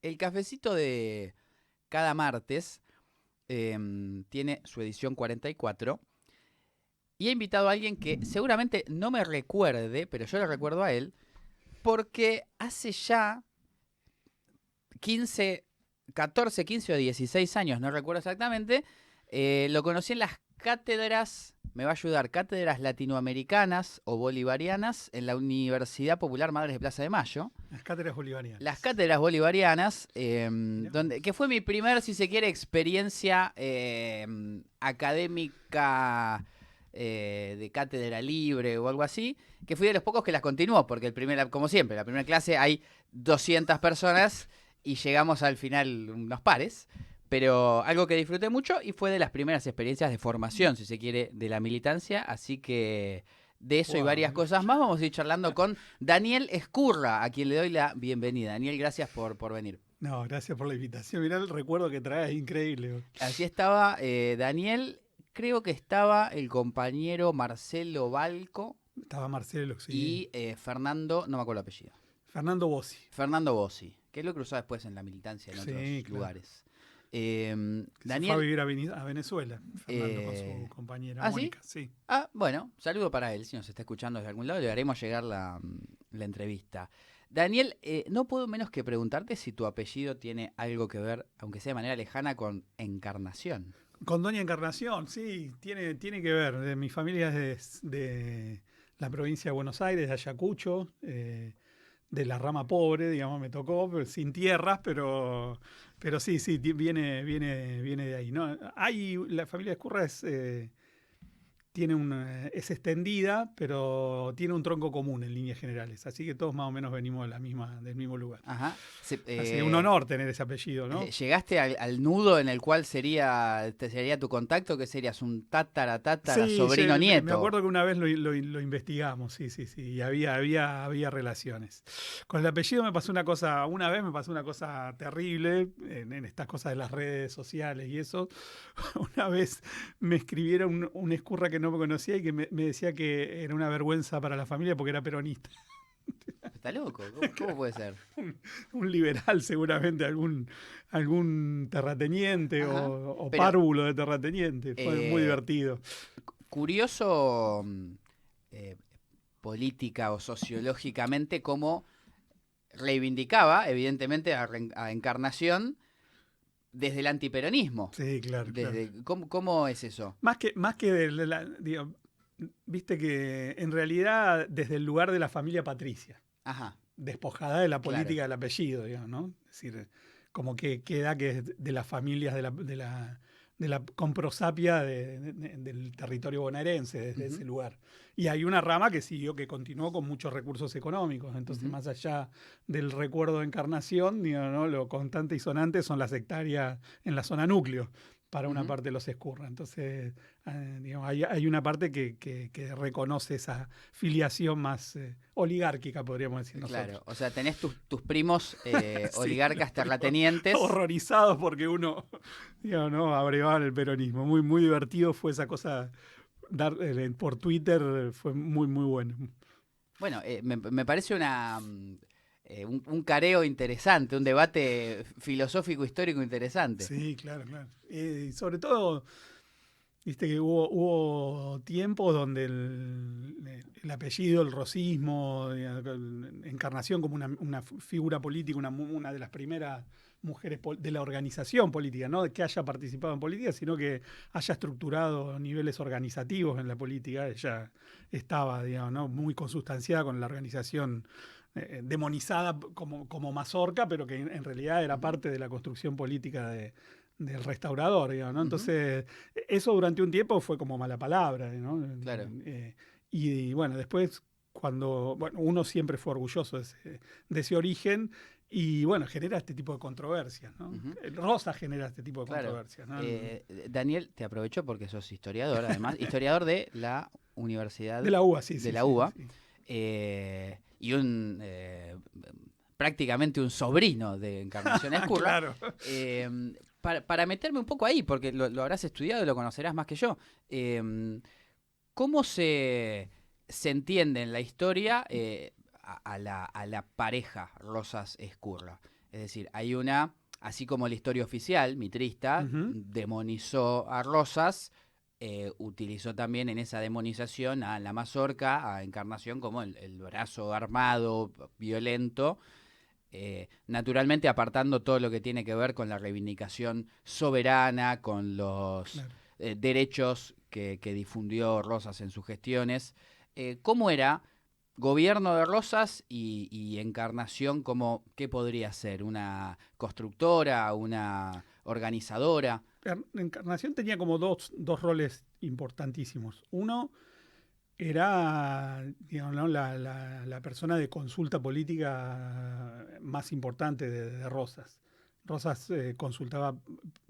El cafecito de cada martes tiene su edición 44 y he invitado a alguien que seguramente no me recuerde, pero yo le recuerdo a él, porque hace ya 15, 14, 15 o 16 años, no recuerdo exactamente, lo conocí en las cátedras, me va a ayudar, cátedras latinoamericanas o bolivarianas en la Universidad Popular Madres de Plaza de Mayo. Las cátedras Las bolivarianas. cátedras bolivarianas, Mirá donde, vos. que fue mi primer, si se quiere, experiencia académica de cátedra libre o algo así, que fui de los pocos que las continuó, porque como siempre, la primera clase hay 200 personas y llegamos al final unos pares, pero algo que disfruté mucho y fue de las primeras experiencias de formación, si se quiere, de la militancia, así que de eso y Wow, varias cosas más vamos a ir charlando con Daniel Escurra, a quien le doy la bienvenida. Daniel, gracias por venir. no, gracias por la invitación. Mirá el recuerdo que traes, increíble. Así estaba Daniel, creo que estaba el compañero Marcelo Balco Estaba Marcelo, sí. y Fernando, no me acuerdo el apellido, Fernando Bossi. Fernando Bossi, que es lo que cruzó después en la militancia en Sí, otros claro. lugares. Que se fue a Daniel, vivir a Venezuela, Fernando con su compañera ¿ah, sí? Mónica, sí. Bueno, saludo para él, si nos está escuchando desde algún lado, le haremos llegar la entrevista. Daniel, no puedo menos que preguntarte si tu apellido tiene algo que ver, aunque sea de manera lejana, con Encarnación. Con Doña Encarnación, sí, tiene que ver. Mi familia es de la provincia de Buenos Aires, de Ayacucho, de la rama pobre, digamos, me tocó, pero sin tierras, pero sí, sí, viene de ahí, ¿no? La familia Escurra es extendida, pero tiene un tronco común en líneas generales. Así que todos más o menos venimos del mismo lugar. Ajá. Así que un honor tener ese apellido, ¿no? ¿Llegaste al nudo en el cual sería tu contacto? Que serías un tatara, Sí, sobrino me nieto. acuerdo que una vez lo investigamos, sí, sí, sí, y había relaciones. Con el apellido una vez me pasó una cosa terrible en estas cosas de las redes sociales y eso. Una vez me escribieron un escurra que no me conocía y que me decía que era una vergüenza para la familia porque era peronista. ¿Está loco? ¿Cómo puede ser? Un liberal seguramente, algún terrateniente Ajá. o Pero, párvulo de terrateniente. Fue muy eh, divertido. curioso eh, política o sociológicamente cómo reivindicaba, evidentemente, a Encarnación desde el antiperonismo. Sí, claro, claro. ¿Cómo es eso? Más que digo, viste que en realidad desde el lugar de la familia patricia, Ajá, despojada de la claro. política del apellido, digamos, ¿no? Es decir, como que queda que es de las familias de la comprosapia del territorio bonaerense, desde Ujú, ese lugar. Y hay una rama que siguió, que continuó con muchos recursos económicos. Entonces, ujú. más allá del recuerdo de Encarnación, digo, ¿no? Lo constante y sonante son las hectáreas en la zona núcleo para una Ujú. parte de los Escurra. Entonces, digamos, hay una parte que reconoce esa filiación más oligárquica, podríamos decir Claro, nosotros. o sea, tenés tus primos Sí, los oligarcas primos terratenientes. horrorizados porque uno, digamos, ¿no? Abrevaba el peronismo. Muy, muy divertido fue esa cosa. Por Twitter fue muy, muy bueno. Bueno, me parece un careo interesante, un debate filosófico histórico interesante. Sí, claro, claro. Y sobre todo, viste que hubo tiempos donde el apellido, el rosismo, Encarnación como una figura política, una de las primeras mujeres de la organización política, no de que haya participado en política, sino que haya estructurado niveles organizativos en la política. Ella estaba, digamos, ¿no? Muy consustanciada con la organización demonizada como mazorca, pero que en realidad era Ujú, parte de la construcción política del restaurador, digamos, ¿no? ujú, Entonces, eso durante un tiempo fue como mala palabra, ¿no? claro. Y bueno, después, bueno, uno siempre fue orgulloso de ese origen y bueno, genera este tipo de controversias, ¿no? Ujú, Rosa genera este tipo de claro. controversias, ¿no? Daniel, te aprovecho porque sos historiador, además, historiador de la De Universidad la UBA, sí, de sí, la sí, UBA sí. y prácticamente un sobrino de Encarnación Escurra. Claro. Eh, para meterme un poco ahí, porque lo habrás estudiado y lo conocerás más que yo, ¿cómo se entiende en la historia a la pareja Rosas Escurra? Es decir, hay una, así como la historia oficial, mitrista, Ujú. demonizó a Rosas, utilizó también en esa demonización a la Mazorca, a Encarnación, como el brazo armado, violento, naturalmente apartando todo lo que tiene que ver con la reivindicación soberana, con los Claro. derechos que difundió Rosas en sus gestiones. ¿Cómo era gobierno de Rosas y Encarnación? Como, ¿qué podría ser? ¿Una constructora? ¿Una organizadora? Encarnación tenía como dos roles importantísimos. Uno era, digamos, ¿no? la persona de consulta política más importante de Rosas. Rosas consultaba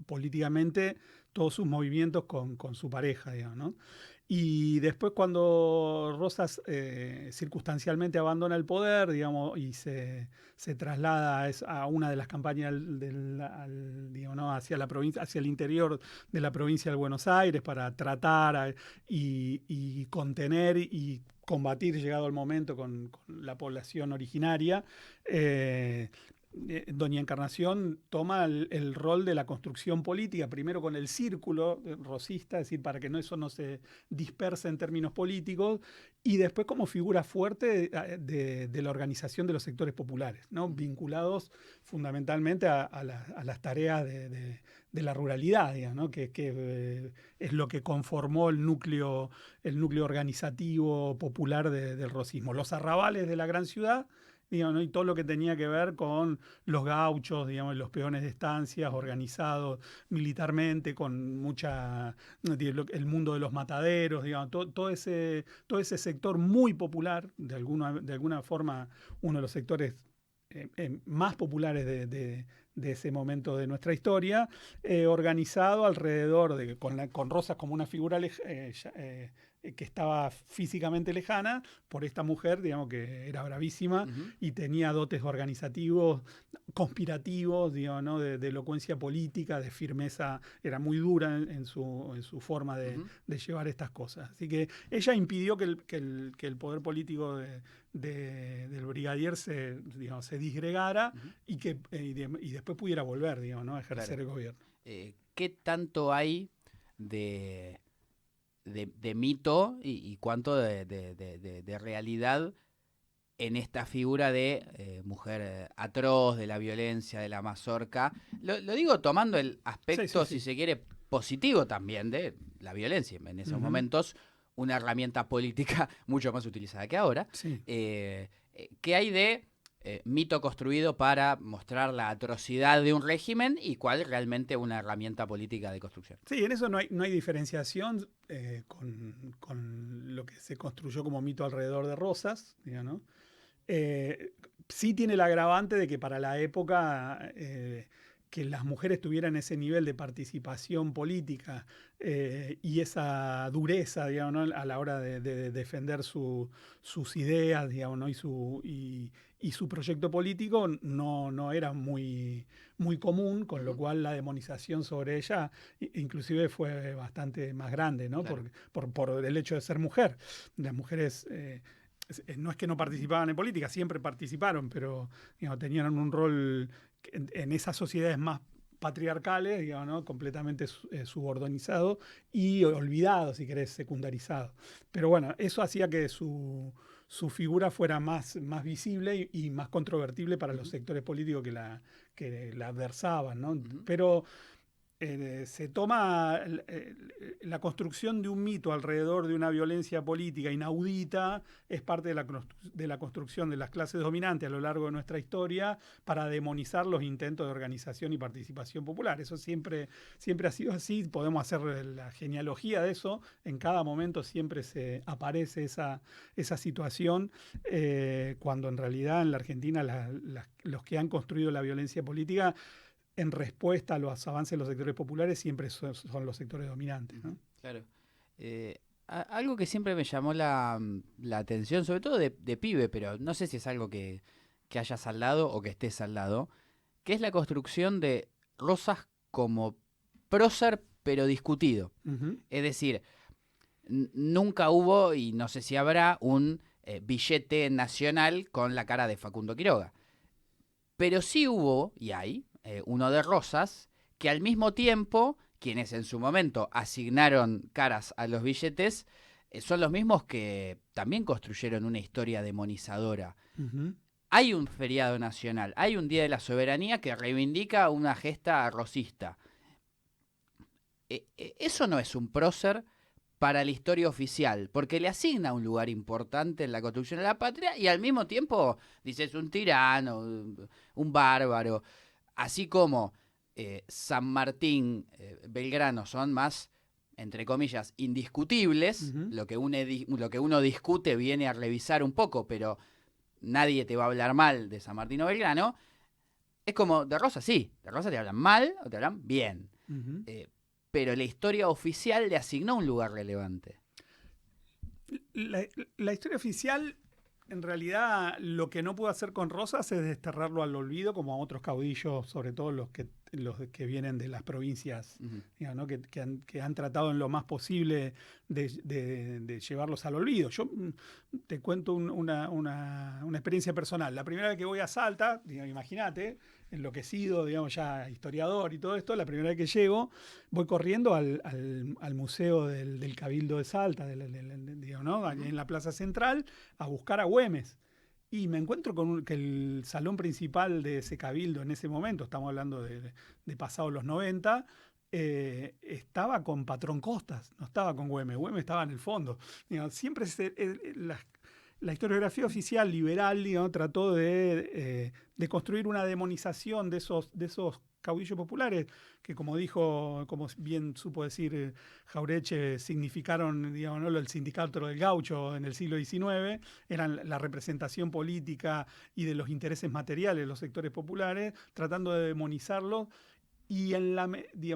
políticamente todos sus movimientos con su pareja, digamos, ¿no? Y después cuando Rosas circunstancialmente abandona el poder, digamos, y se traslada a una de las campañas digamos, ¿no? hacia la provincia, hacia el interior de la provincia de Buenos Aires para tratar y contener y combatir, llegado el momento, con la población originaria. Doña Encarnación toma el rol de la construcción política, primero con el círculo rosista, es decir, para que eso no se disperse en términos políticos, y después como figura fuerte de la organización de los sectores populares, ¿no? Vinculados fundamentalmente a las tareas de la ruralidad, digamos, ¿no? que es lo que conformó el núcleo organizativo popular del rosismo. Los arrabales de la gran ciudad, digamos, ¿no? Y todo lo que tenía que ver con los gauchos, digamos, los peones de estancias organizados militarmente, con mucha, ¿no? El mundo de los mataderos, digamos, todo ese sector muy popular, de alguna forma uno de los sectores más populares de ese momento de nuestra historia, organizado alrededor con Rosas como una figura que estaba físicamente lejana por esta mujer, digamos, que era bravísima Ujú, y tenía dotes organizativos, conspirativos, digamos, ¿no? de elocuencia política, de firmeza, era muy dura en su forma ujú. de llevar estas cosas. Así que ella impidió que el poder político del brigadier digamos, se disgregara Ujú. y después pudiera volver, digamos, ¿no? a Claro. ejercer el gobierno. ¿Qué tanto hay de, de mito y cuánto de realidad en esta figura de mujer atroz, de la violencia, de la mazorca? Lo digo tomando el Sí, sí, aspecto, si sí. se quiere, positivo también de la violencia. En esos Ujú. momentos, una herramienta política mucho más utilizada que ahora. Sí. ¿Qué hay de mito construido para mostrar la atrocidad de un régimen y cuál realmente una herramienta política de construcción? Sí, en eso no hay diferenciación con lo que se construyó como mito alrededor de Rosas, digamos, ¿no? Eh, sí tiene el agravante de que para la época que las mujeres tuvieran ese nivel de participación política y esa dureza, digamos, ¿no? a la hora de defender sus ideas, digamos, ¿no? y su proyecto político no era muy común, con lo Ujú, cual la demonización sobre ella inclusive fue bastante más grande, ¿no? claro. Por el hecho de ser mujer. Las mujeres no es que no participaban en política, siempre participaron, pero digamos, tenían un rol en esas sociedades más patriarcales, digamos, ¿no? completamente subordinado y olvidado, si querés, secundarizado. Pero bueno, eso hacía que su figura fuera más visible y más controvertible para los Ujú, sectores políticos que la adversaban, ¿no? ujú, Pero se toma la construcción de un mito alrededor de una violencia política inaudita, es parte de la construcción de las clases dominantes a lo largo de nuestra historia para demonizar los intentos de organización y participación popular. Eso siempre ha sido así, podemos hacer la genealogía de eso, en cada momento siempre se aparece esa situación, cuando en realidad en la Argentina los que han construido la violencia política en respuesta a los avances de los sectores populares siempre son los sectores dominantes, ujú, ¿no? claro. Algo que siempre me llamó la atención, sobre todo de pibe, pero no sé si es algo que hayas al lado o que estés al lado, que es la construcción de Rosas como prócer, pero discutido. Ujú. Es decir, nunca hubo, y no sé si habrá, un billete nacional con la cara de Facundo Quiroga. Pero sí hubo, y hay, uno de Rosas, que al mismo tiempo, quienes en su momento asignaron caras a los billetes, son los mismos que también construyeron una historia demonizadora. Ujú. Hay un feriado nacional, hay un Día de la Soberanía que reivindica una gesta rosista. Eso no es un prócer para la historia oficial, porque le asigna un lugar importante en la construcción de la patria y al mismo tiempo dice es un tirano, un bárbaro. Así como San Martín, Belgrano son más, entre comillas, indiscutibles, Ujú. lo que uno discute viene a revisar un poco, pero nadie te va a hablar mal de San Martín o Belgrano. Es como de Rosa, sí, de Rosa te hablan mal o te hablan bien. Ujú. Eh, pero la historia oficial le asignó un lugar relevante. La, la historia oficial, en realidad, lo que no pudo hacer con Rosas es desterrarlo al olvido, como a otros caudillos, sobre todo los que vienen de las provincias, Uh-huh. digamos, ¿no? Que han tratado en lo más posible de llevarlos al olvido. Yo te cuento una experiencia personal. La primera vez que voy a Salta, imagínate, enloquecido, digamos, ya historiador y todo esto, la primera vez que llego, voy corriendo al museo del Cabildo de Salta, digamos, ¿no? Allí en la Plaza Central, a buscar a Güemes. Y me encuentro con que el salón principal de ese cabildo en ese momento, estamos hablando de pasados los 90, estaba con Patrón Costas, no estaba con Güemes. Güemes estaba en el fondo. Digamos, siempre la historiografía oficial liberal, digamos, trató de construir una demonización de esos caudillos populares que, como dijo, como bien supo decir Jaureche, significaron, digamos, ¿no? El sindicato del gaucho en el siglo XIX, eran la representación política y de los intereses materiales de los sectores populares, tratando de demonizarlos y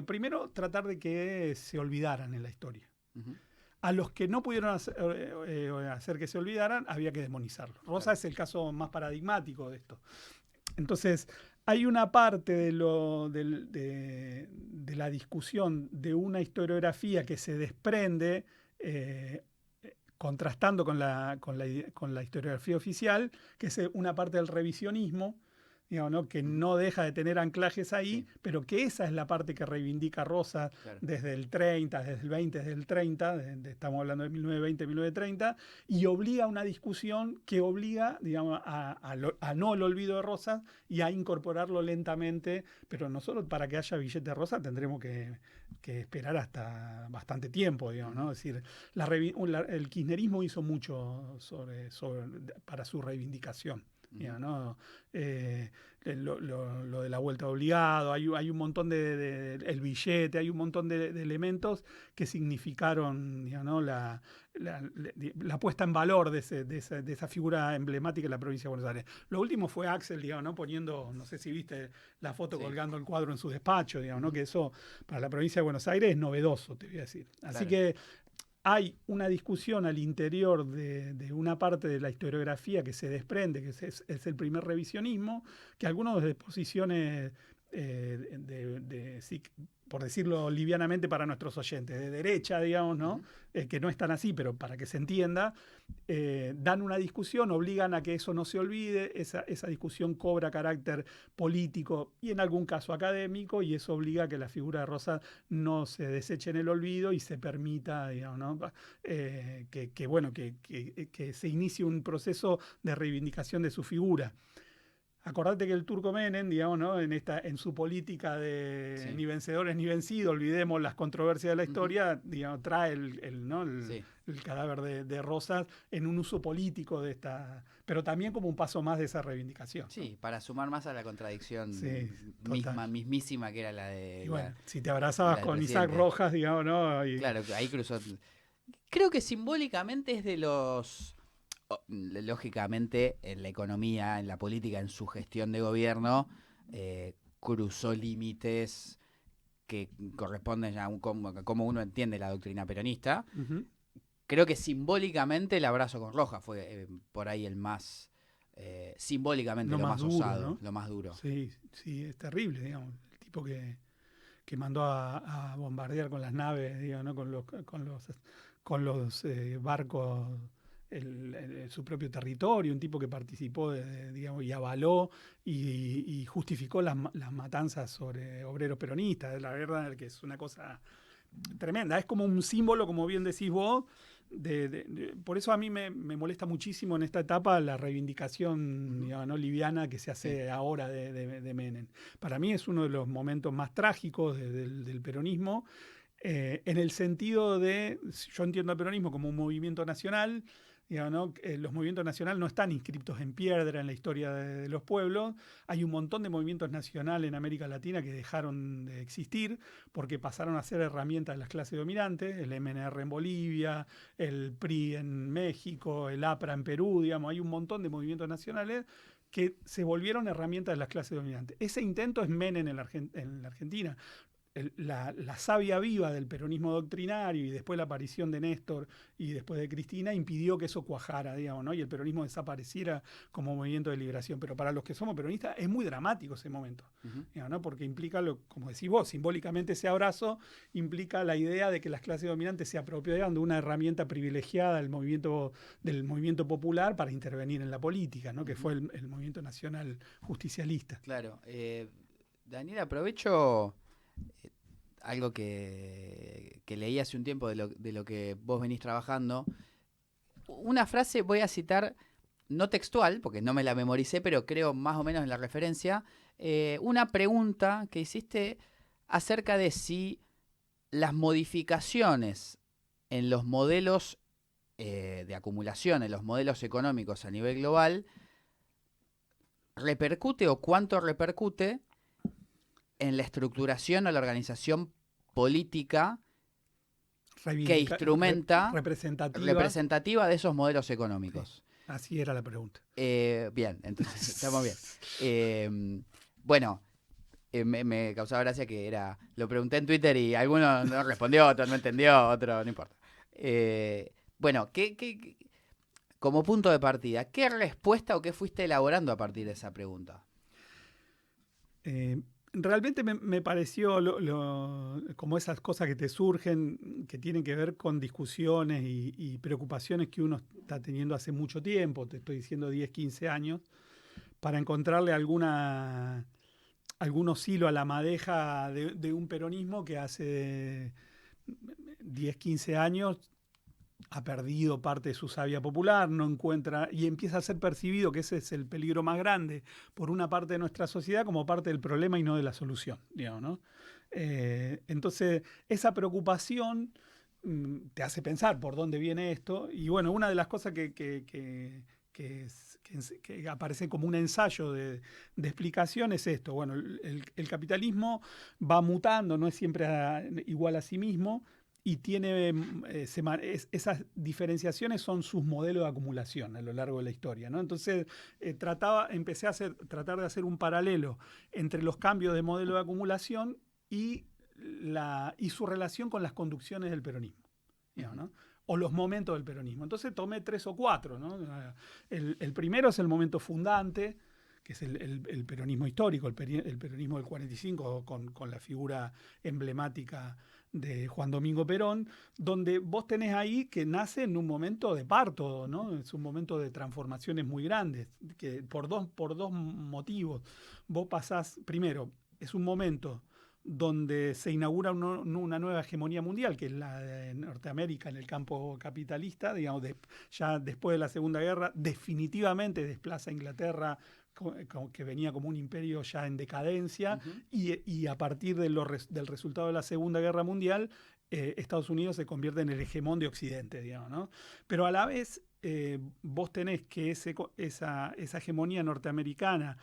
primero tratar de que se olvidaran en la historia. Uh-huh. A los que no pudieron hacer que se olvidaran, había que demonizarlos. Rosa Claro. es el caso más paradigmático de esto. Entonces, hay una parte de la discusión de una historiografía que se desprende, contrastando con la historiografía oficial, que es una parte del revisionismo, digamos, ¿no? Que Uh-huh. no deja de tener anclajes ahí, Sí, pero que esa es la parte que reivindica Rosa claro. desde el 30, desde el 20, desde el 30, estamos hablando de 1920, 1930, y obliga a una discusión que obliga, digamos, a no el olvido de Rosa y a incorporarlo lentamente, pero nosotros para que haya billete de Rosa tendremos que esperar hasta bastante tiempo, digamos, ¿no? Uh-huh. Es decir, el kirchnerismo hizo mucho para su reivindicación. Uh-huh. ¿No? Lo de la vuelta obligado, hay un montón el billete, hay un montón de elementos que significaron, digamos, ¿no? la puesta en valor de esa figura emblemática de la provincia de Buenos Aires. Lo último fue Axel, digamos, ¿no? Poniendo, no sé si viste la foto, Sí. colgando el cuadro en su despacho, digamos, ¿no? Uh-huh. Que eso para la provincia de Buenos Aires es novedoso, te voy a decir. Así Claro. que hay una discusión al interior de una parte de la historiografía que se desprende, que es el primer revisionismo, que algunos de posiciones, sí, por decirlo livianamente para nuestros oyentes, de derecha, digamos, ¿no? Uh-huh. Que no están así, pero para que se entienda, dan una discusión, obligan a que eso no se olvide, esa discusión cobra carácter político y en algún caso académico, y eso obliga a que la figura de Rosa no se deseche en el olvido y se permita, digamos, ¿no? Que se inicie un proceso de reivindicación de su figura. Acordate que el turco Menem, digamos, ¿no? En su política de Sí. ni vencedores ni vencidos, olvidemos las controversias de la Uh-huh. historia, digamos, trae ¿no? Sí. el cadáver de Rosas en un uso político de esta, pero también como un paso más de esa reivindicación, ¿no? Sí, para sumar más a la contradicción Sí, total. mismísima que era la de Y bueno, si te la abrazabas del con Isaac presidente. Rojas, digamos, ¿no? Claro, ahí cruzó. Creo que simbólicamente es de los. Lógicamente, en la economía, en la política, en su gestión de gobierno, cruzó límites que corresponden a cómo uno entiende la doctrina peronista. Uh-huh. Creo que simbólicamente el abrazo con Roja fue por ahí el más. Simbólicamente Lo lo más más duro, osado, ¿no? lo más duro. Sí, sí, es terrible, digamos. El tipo que mandó a bombardear con las naves, digamos, ¿no? Con los barcos su propio territorio, un tipo que participó, digamos, y avaló y justificó las matanzas sobre obreros peronistas. La verdad que es una cosa tremenda. Es como un símbolo, como bien decís vos. Por eso a mí me molesta muchísimo en esta etapa la reivindicación, digamos, ¿no?, liviana que se hace ahora de Menem. Para mí es uno de los momentos más trágicos del peronismo, en el sentido de, yo entiendo el peronismo como un movimiento nacional, digamos, ¿no? Los movimientos nacionales no están inscritos en piedra en la historia de los pueblos. Hay un montón de movimientos nacionales en América Latina que dejaron de existir porque pasaron a ser herramientas de las clases dominantes, el MNR en Bolivia, el PRI en México, el APRA en Perú, digamos, hay un montón de movimientos nacionales que se volvieron herramientas de las clases dominantes. Ese intento es Menem en la Argentina. La savia viva del peronismo doctrinario y después la aparición de Néstor y después de Cristina impidió que eso cuajara, digamos, ¿no?, y el peronismo desapareciera como movimiento de liberación. Pero para los que somos peronistas es muy dramático ese momento, digamos, ¿no?, porque implica, como decís vos, simbólicamente ese abrazo implica la idea de que las clases dominantes se apropiaron de una herramienta privilegiada del movimiento popular para intervenir en la política, ¿no?, que fue el movimiento nacional justicialista. Claro. Daniel, aprovecho algo que leí hace un tiempo de lo que vos venís trabajando. Una frase voy a citar, no textual, porque no me la memoricé, pero creo más o menos en la referencia. Una pregunta que hiciste acerca de si las modificaciones en los modelos de acumulación, en los modelos económicos a nivel global, repercute o cuánto repercute en la estructuración o la organización política que instrumenta representativa de esos modelos económicos. Sí, así era la pregunta. Bien, entonces estamos bien. Bueno, me causaba gracia que lo pregunté en Twitter y alguno no respondió, otro no entendió, otro no importa. Bueno, como punto de partida, ¿qué respuesta o qué fuiste elaborando a partir de esa pregunta? Realmente me pareció como esas cosas que te surgen, que tienen que ver con discusiones y preocupaciones que uno está teniendo hace mucho tiempo, te estoy diciendo 10, 15 años, para encontrarle algún hilo a la madeja de un peronismo que hace 10, 15 años ha perdido parte de su savia popular, no encuentra, y empieza a ser percibido que ese es el peligro más grande por una parte de nuestra sociedad como parte del problema y no de la solución, digamos, ¿no? Entonces, esa preocupación te hace pensar por dónde viene esto, y bueno, una de las cosas que aparece como un ensayo de explicación es esto. Bueno, el capitalismo va mutando, no es siempre igual a sí mismo, y tiene esas diferenciaciones son sus modelos de acumulación a lo largo de la historia, ¿no? Entonces empecé a tratar de hacer un paralelo entre los cambios de modelo de acumulación y su relación con las conducciones del peronismo, digamos, ¿no?, o los momentos del peronismo. Entonces tomé 3 o 4, ¿no? El primero es el momento fundante, que es el peronismo histórico, el peronismo del 45, con la figura emblemática de Juan Domingo Perón, donde vos tenés ahí que nace en un momento de parto, ¿no? Es un momento de transformaciones muy grandes, que por dos motivos. Vos pasás, primero, es un momento donde se inaugura una nueva hegemonía mundial, que es la de Norteamérica en el campo capitalista, digamos, ya después de la Segunda Guerra, definitivamente desplaza a Inglaterra, que venía como un imperio ya en decadencia, y a partir del resultado de la Segunda Guerra Mundial, Estados Unidos se convierte en el hegemón de Occidente, digamos, ¿no? Pero a la vez vos tenés que esa hegemonía norteamericana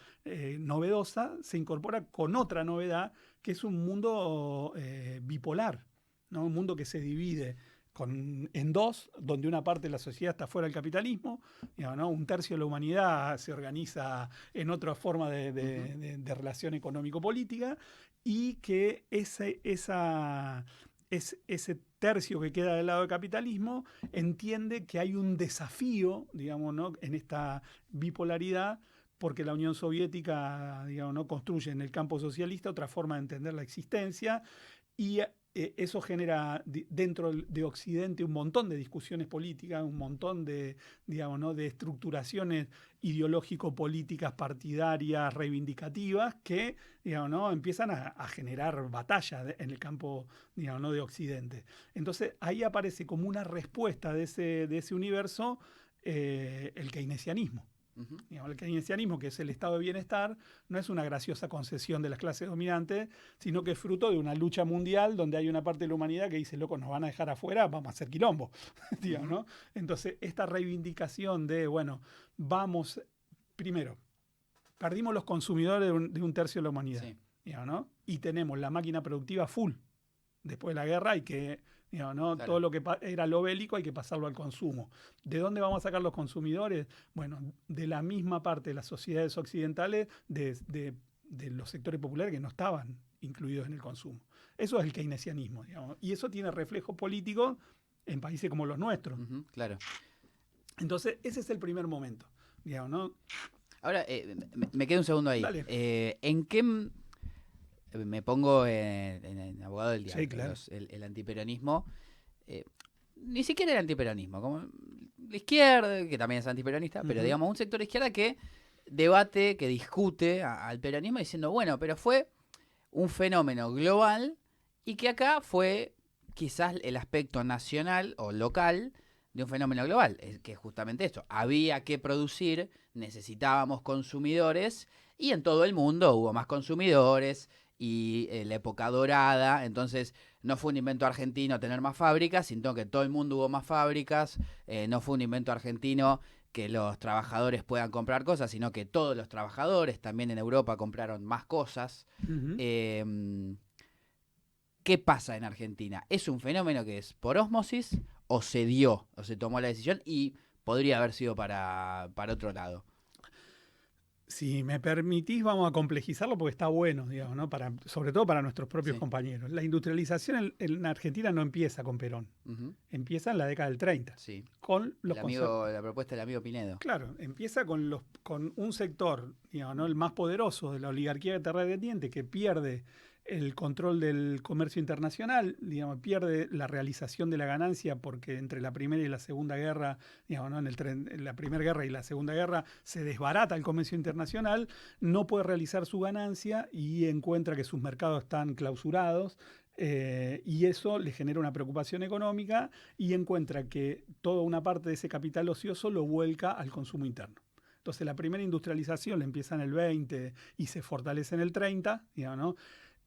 novedosa se incorpora con otra novedad, que es un mundo bipolar, ¿no? Un mundo que se divide en dos, donde una parte de la sociedad está fuera del capitalismo, digamos, ¿no? Un tercio de la humanidad se organiza en otra forma de relación económico-política, y que ese tercio que queda del lado del capitalismo entiende que hay un desafío, digamos, ¿no?, en esta bipolaridad, porque la Unión Soviética, digamos, ¿no?, construye en el campo socialista otra forma de entender la existencia, Y eso genera dentro de Occidente un montón de discusiones políticas, un montón de, digamos, ¿no?, de estructuraciones ideológico-políticas partidarias reivindicativas que, digamos, ¿no?, empiezan a generar batalla en el campo, digamos, ¿no?, de Occidente. Entonces ahí aparece como una respuesta de ese universo el keynesianismo. Ujú. Digamos, el keynesianismo, que es el estado de bienestar, no es una graciosa concesión de las clases dominantes, sino que es fruto de una lucha mundial donde hay una parte de la humanidad que dice, loco, nos van a dejar afuera, vamos a hacer quilombo. Digamos, ¿no? Entonces, esta reivindicación de, bueno, vamos, primero, perdimos los consumidores de un tercio de la humanidad, Sí. digamos, ¿no? Y tenemos la máquina productiva full. Después de la guerra hay que, digamos, ¿no?, Claro. todo lo que era lo bélico hay que pasarlo al consumo. ¿De dónde vamos a sacar los consumidores? Bueno, de la misma parte de las sociedades occidentales, de los sectores populares que no estaban incluidos en el consumo. Eso es el keynesianismo, digamos. Y eso tiene reflejo político en países como los nuestros. Ujú, claro. Entonces, ese es el primer momento, digamos, ¿no? Ahora, me quedo un segundo ahí. Dale. ¿En qué me pongo en abogado del diablo? Sí, claro. El antiperonismo, ni siquiera el antiperonismo, como la izquierda, que también es antiperonista, pero Ujú. digamos un sector de izquierda que debate, que discute al peronismo diciendo, bueno, pero fue un fenómeno global y que acá fue quizás el aspecto nacional o local de un fenómeno global, que es justamente esto, había que producir, necesitábamos consumidores y en todo el mundo hubo más consumidores y la época dorada, entonces no fue un invento argentino tener más fábricas, sino que todo el mundo hubo más fábricas, no fue un invento argentino que los trabajadores puedan comprar cosas, sino que todos los trabajadores también en Europa compraron más cosas. Ujú. ¿Qué pasa en Argentina? ¿Es un fenómeno que es por ósmosis o se dio, o se tomó la decisión y podría haber sido para otro lado? Si me permitís, vamos a complejizarlo porque está bueno, digamos, ¿no? Sobre todo para nuestros propios Sí. compañeros. La industrialización en Argentina no empieza con Perón, Ujú. empieza en la década del 30, Sí. con los La propuesta del amigo Pinedo. Claro, empieza con un sector, digamos, ¿no?, el más poderoso de la oligarquía terrateniente que pierde el control del comercio internacional, digamos, pierde la realización de la ganancia porque entre la primera y la segunda guerra, digamos, ¿no?, en la primera guerra y la segunda guerra se desbarata el comercio internacional, no puede realizar su ganancia y encuentra que sus mercados están clausurados. Y eso le genera una preocupación económica y encuentra que toda una parte de ese capital ocioso lo vuelca al consumo interno. Entonces la primera industrialización la empieza en el 20 y se fortalece en el 30, digamos, ¿no?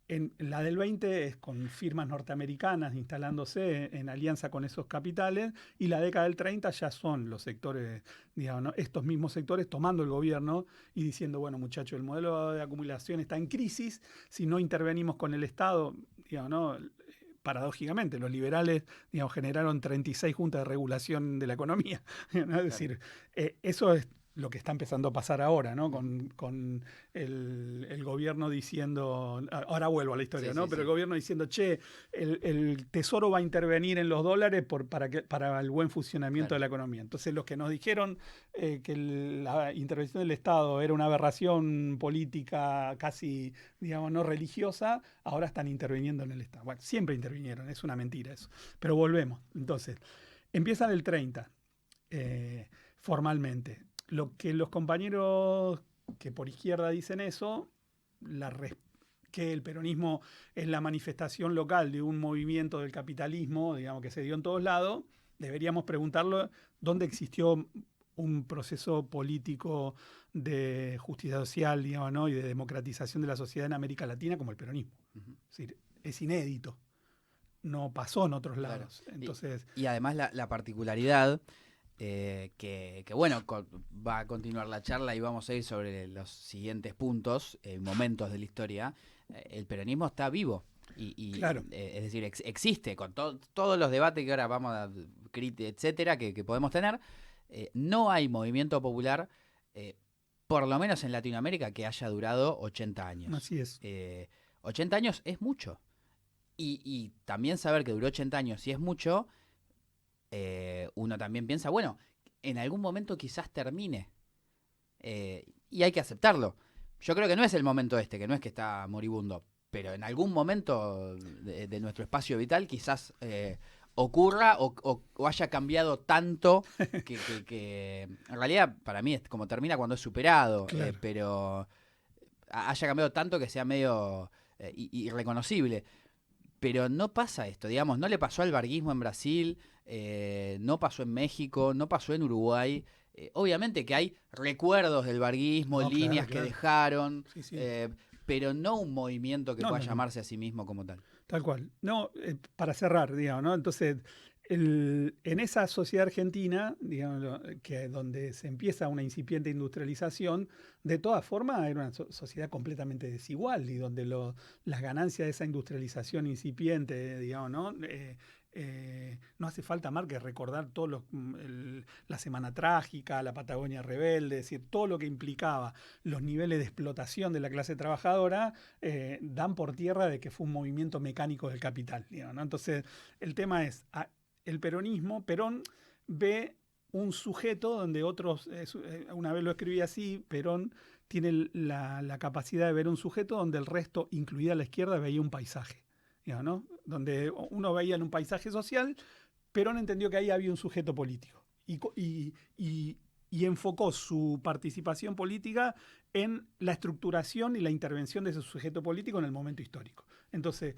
En la del 20 es con firmas norteamericanas instalándose en alianza con esos capitales y la década del 30 ya son los sectores, digamos, ¿no?, estos mismos sectores tomando el gobierno y diciendo, bueno, muchachos, el modelo de acumulación está en crisis, si no intervenimos con el Estado, digamos, ¿no?, paradójicamente, los liberales, digamos, generaron 36 juntas de regulación de la economía, ¿no? Es Claro. decir, eso es lo que está empezando a pasar ahora, ¿no? Ujú. Con el gobierno diciendo, ahora vuelvo a la historia, Sí, ¿no? sí, Pero el sí. gobierno diciendo, che, el Tesoro va a intervenir en los dólares para el buen funcionamiento Claro. de la economía. Entonces los que nos dijeron que la intervención del Estado era una aberración política casi, digamos, no religiosa, ahora están interviniendo en el Estado. Bueno, siempre intervinieron, es una mentira eso. Pero volvemos. Entonces, empiezan el 30, formalmente. Lo que los compañeros que por izquierda dicen eso, que el peronismo es la manifestación local de un movimiento del capitalismo, digamos, que se dio en todos lados, deberíamos preguntarlo dónde existió un proceso político de justicia social, digamos, ¿no?, y de democratización de la sociedad en América Latina como el peronismo. Ujú. Es decir, es inédito, no pasó en otros Claro. lados. Entonces, Y además la particularidad que bueno, va a continuar la charla y vamos a ir sobre los siguientes puntos, momentos de la historia. El peronismo está vivo. claro, Es decir, existe con todos los debates que ahora vamos a, etcétera, que podemos tener. No hay movimiento popular, por lo menos en Latinoamérica, que haya durado 80 años. así es. 80 años es mucho. Y también saber que duró 80 años y es mucho, uno también piensa, bueno, en algún momento quizás termine. Y hay que aceptarlo. Yo creo que no es el momento que no es que está moribundo, pero en algún momento de nuestro espacio vital quizás ocurra o haya cambiado tanto que en realidad para mí es como termina cuando es superado, Claro. pero haya cambiado tanto que sea medio irreconocible. Pero no pasa esto, digamos, no le pasó al varguismo en Brasil, no pasó en México, no pasó en Uruguay. Obviamente que hay recuerdos del varguismo, No, claro, líneas que claro. dejaron, Sí, sí. pero no un movimiento que No, pueda no, no. llamarse a sí mismo como tal. Tal cual. No, para cerrar, digamos, ¿no? Entonces, en esa sociedad argentina, digamos, que donde se empieza una incipiente industrialización, de todas formas era una sociedad completamente desigual y donde las ganancias de esa industrialización incipiente, digamos, ¿no? No hace falta más que recordar la Semana Trágica, la Patagonia Rebelde, es decir, todo lo que implicaba los niveles de explotación de la clase trabajadora, dan por tierra de que fue un movimiento mecánico del capital, digamos, ¿no? Entonces, el tema es, el peronismo, Perón ve un sujeto donde otros, una vez lo escribí así, Perón tiene la capacidad de ver un sujeto donde el resto, incluida la izquierda, veía un paisaje, digamos, ¿no? Donde uno veía en un paisaje social, Perón entendió que ahí había un sujeto político y enfocó su participación política en la estructuración y la intervención de ese sujeto político en el momento histórico. Entonces,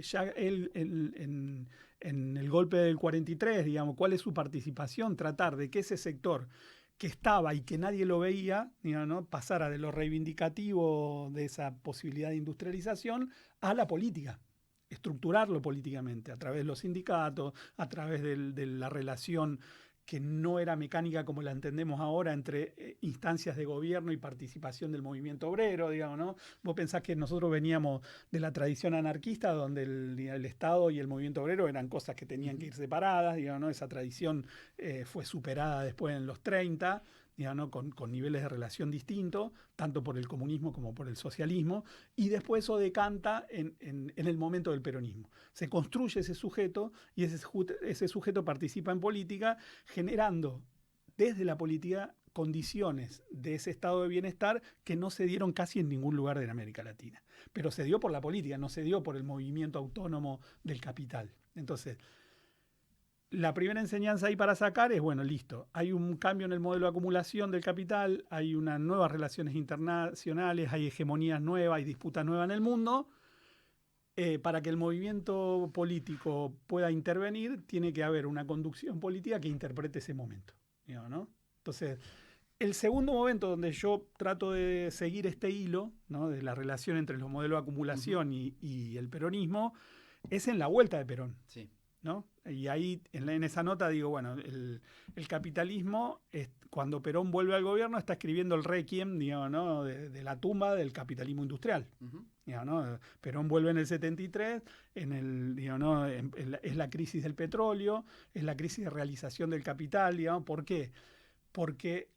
ya él en el golpe del 43, digamos, cuál es su participación? Tratar de que ese sector que estaba y que nadie lo veía, digamos, ¿no? Pasara de lo reivindicativo de esa posibilidad de industrialización a la política, estructurarlo políticamente, a través de los sindicatos, a través de la relación que no era mecánica como la entendemos ahora entre instancias de gobierno y participación del movimiento obrero, digamos, ¿no? Vos pensás que nosotros veníamos de la tradición anarquista donde el Estado y el movimiento obrero eran cosas que tenían que ir separadas, digamos, ¿no? Esa tradición fue superada después en los 30, digamos, ¿no? Con niveles de relación distintos, tanto por el comunismo como por el socialismo, y después eso decanta en el momento del peronismo. Se construye ese sujeto y ese sujeto participa en política generando desde la política condiciones de ese estado de bienestar que no se dieron casi en ningún lugar de América Latina. Pero se dio por la política, no se dio por el movimiento autónomo del capital. Entonces, la primera enseñanza ahí para sacar es, bueno, listo, hay un cambio en el modelo de acumulación del capital, hay unas nuevas relaciones internacionales, hay hegemonías nuevas, hay disputas nuevas en el mundo. Para que el movimiento político pueda intervenir, tiene que haber una conducción política que interprete ese momento, digamos, ¿no? Entonces, el segundo momento donde yo trato de seguir este hilo, ¿no? De la relación entre los modelos de acumulación y el peronismo es en la vuelta de Perón. Sí. ¿No? Y ahí en esa nota digo, bueno, el capitalismo, cuando Perón vuelve al gobierno, está escribiendo el requiem, digamos, ¿no? de la tumba del capitalismo industrial. Digamos, ¿no? Perón vuelve en el 73, digamos, ¿no? Es la crisis del petróleo, es la crisis de realización del capital, digamos, ¿por qué? Porque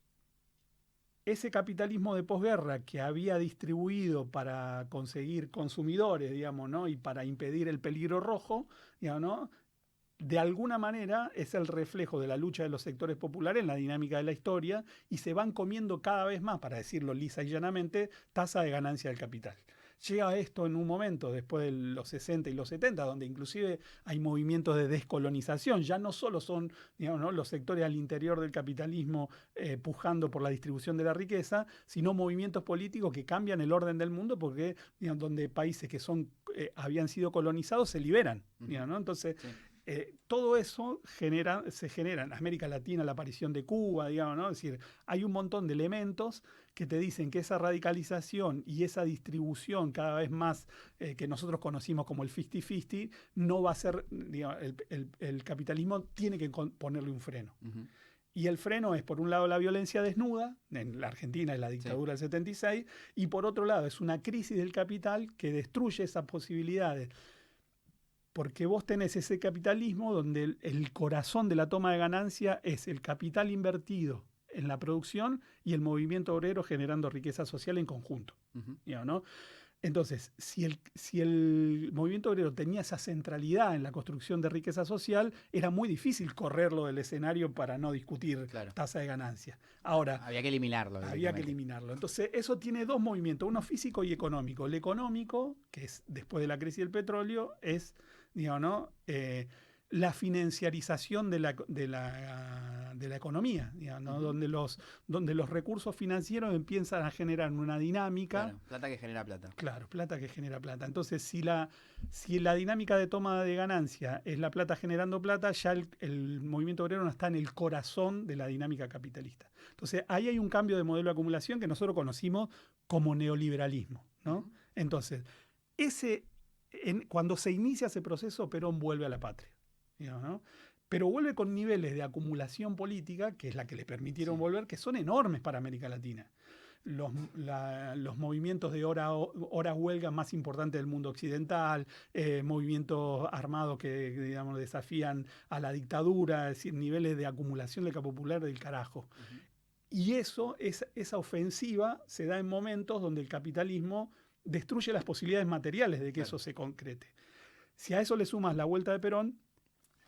ese capitalismo de posguerra que había distribuido para conseguir consumidores, digamos, ¿no? Y para impedir el peligro rojo, digamos, ¿no? De alguna manera es el reflejo de la lucha de los sectores populares en la dinámica de la historia y se van comiendo cada vez más, para decirlo lisa y llanamente, tasa de ganancia del capital. Llega esto en un momento, después de los 60 y los 70, donde inclusive hay movimientos de descolonización. Ya no solo son, digamos, ¿no? los sectores al interior del capitalismo pujando por la distribución de la riqueza, sino movimientos políticos que cambian el orden del mundo porque, digamos, donde países que habían sido colonizados se liberan. Digamos, ¿no? Entonces, sí. Todo eso se genera en América Latina la aparición de Cuba, digamos, ¿no? Es decir, hay un montón de elementos que te dicen que esa radicalización y esa distribución cada vez más que nosotros conocimos como el 50-50 no va a ser, digamos, el capitalismo tiene que ponerle un freno. Y el freno es, por un lado, la violencia desnuda, en la Argentina es la dictadura del 76, y por otro lado es una crisis del capital que destruye esas posibilidades. Porque vos tenés ese capitalismo donde el corazón de la toma de ganancia es el capital invertido en la producción y el movimiento obrero generando riqueza social en conjunto. Digamos, ¿no? Entonces, si el movimiento obrero tenía esa centralidad en la construcción de riqueza social, era muy difícil correrlo del escenario para no discutir Claro. tasa de ganancia. Ahora, Había que eliminarlo. había que directamente. eliminarlo. Entonces, eso tiene dos movimientos, uno físico y económico. El económico, que es después de la crisis del petróleo, es, digamos, ¿no? La financiarización de la economía, digamos, ¿no? Donde los recursos financieros empiezan a generar una dinámica. Claro, plata que genera plata. Claro, plata que genera plata. Entonces, si la dinámica de toma de ganancia es la plata generando plata, ya el movimiento obrero no está en el corazón de la dinámica capitalista. Entonces, ahí hay un cambio de modelo de acumulación que nosotros conocimos como neoliberalismo, ¿no? Entonces, cuando se inicia ese proceso, Perón vuelve a la patria, digamos, ¿no? Pero vuelve con niveles de acumulación política, que es la que le permitieron volver, que son enormes para América Latina. Los movimientos de horas huelga más importantes del mundo occidental, movimientos armados que digamos, desafían a la dictadura, es decir, niveles de acumulación de capo popular del carajo. Y esa ofensiva se da en momentos donde el capitalismo destruye las posibilidades materiales de que eso se concrete. Si a eso le sumas la vuelta de Perón,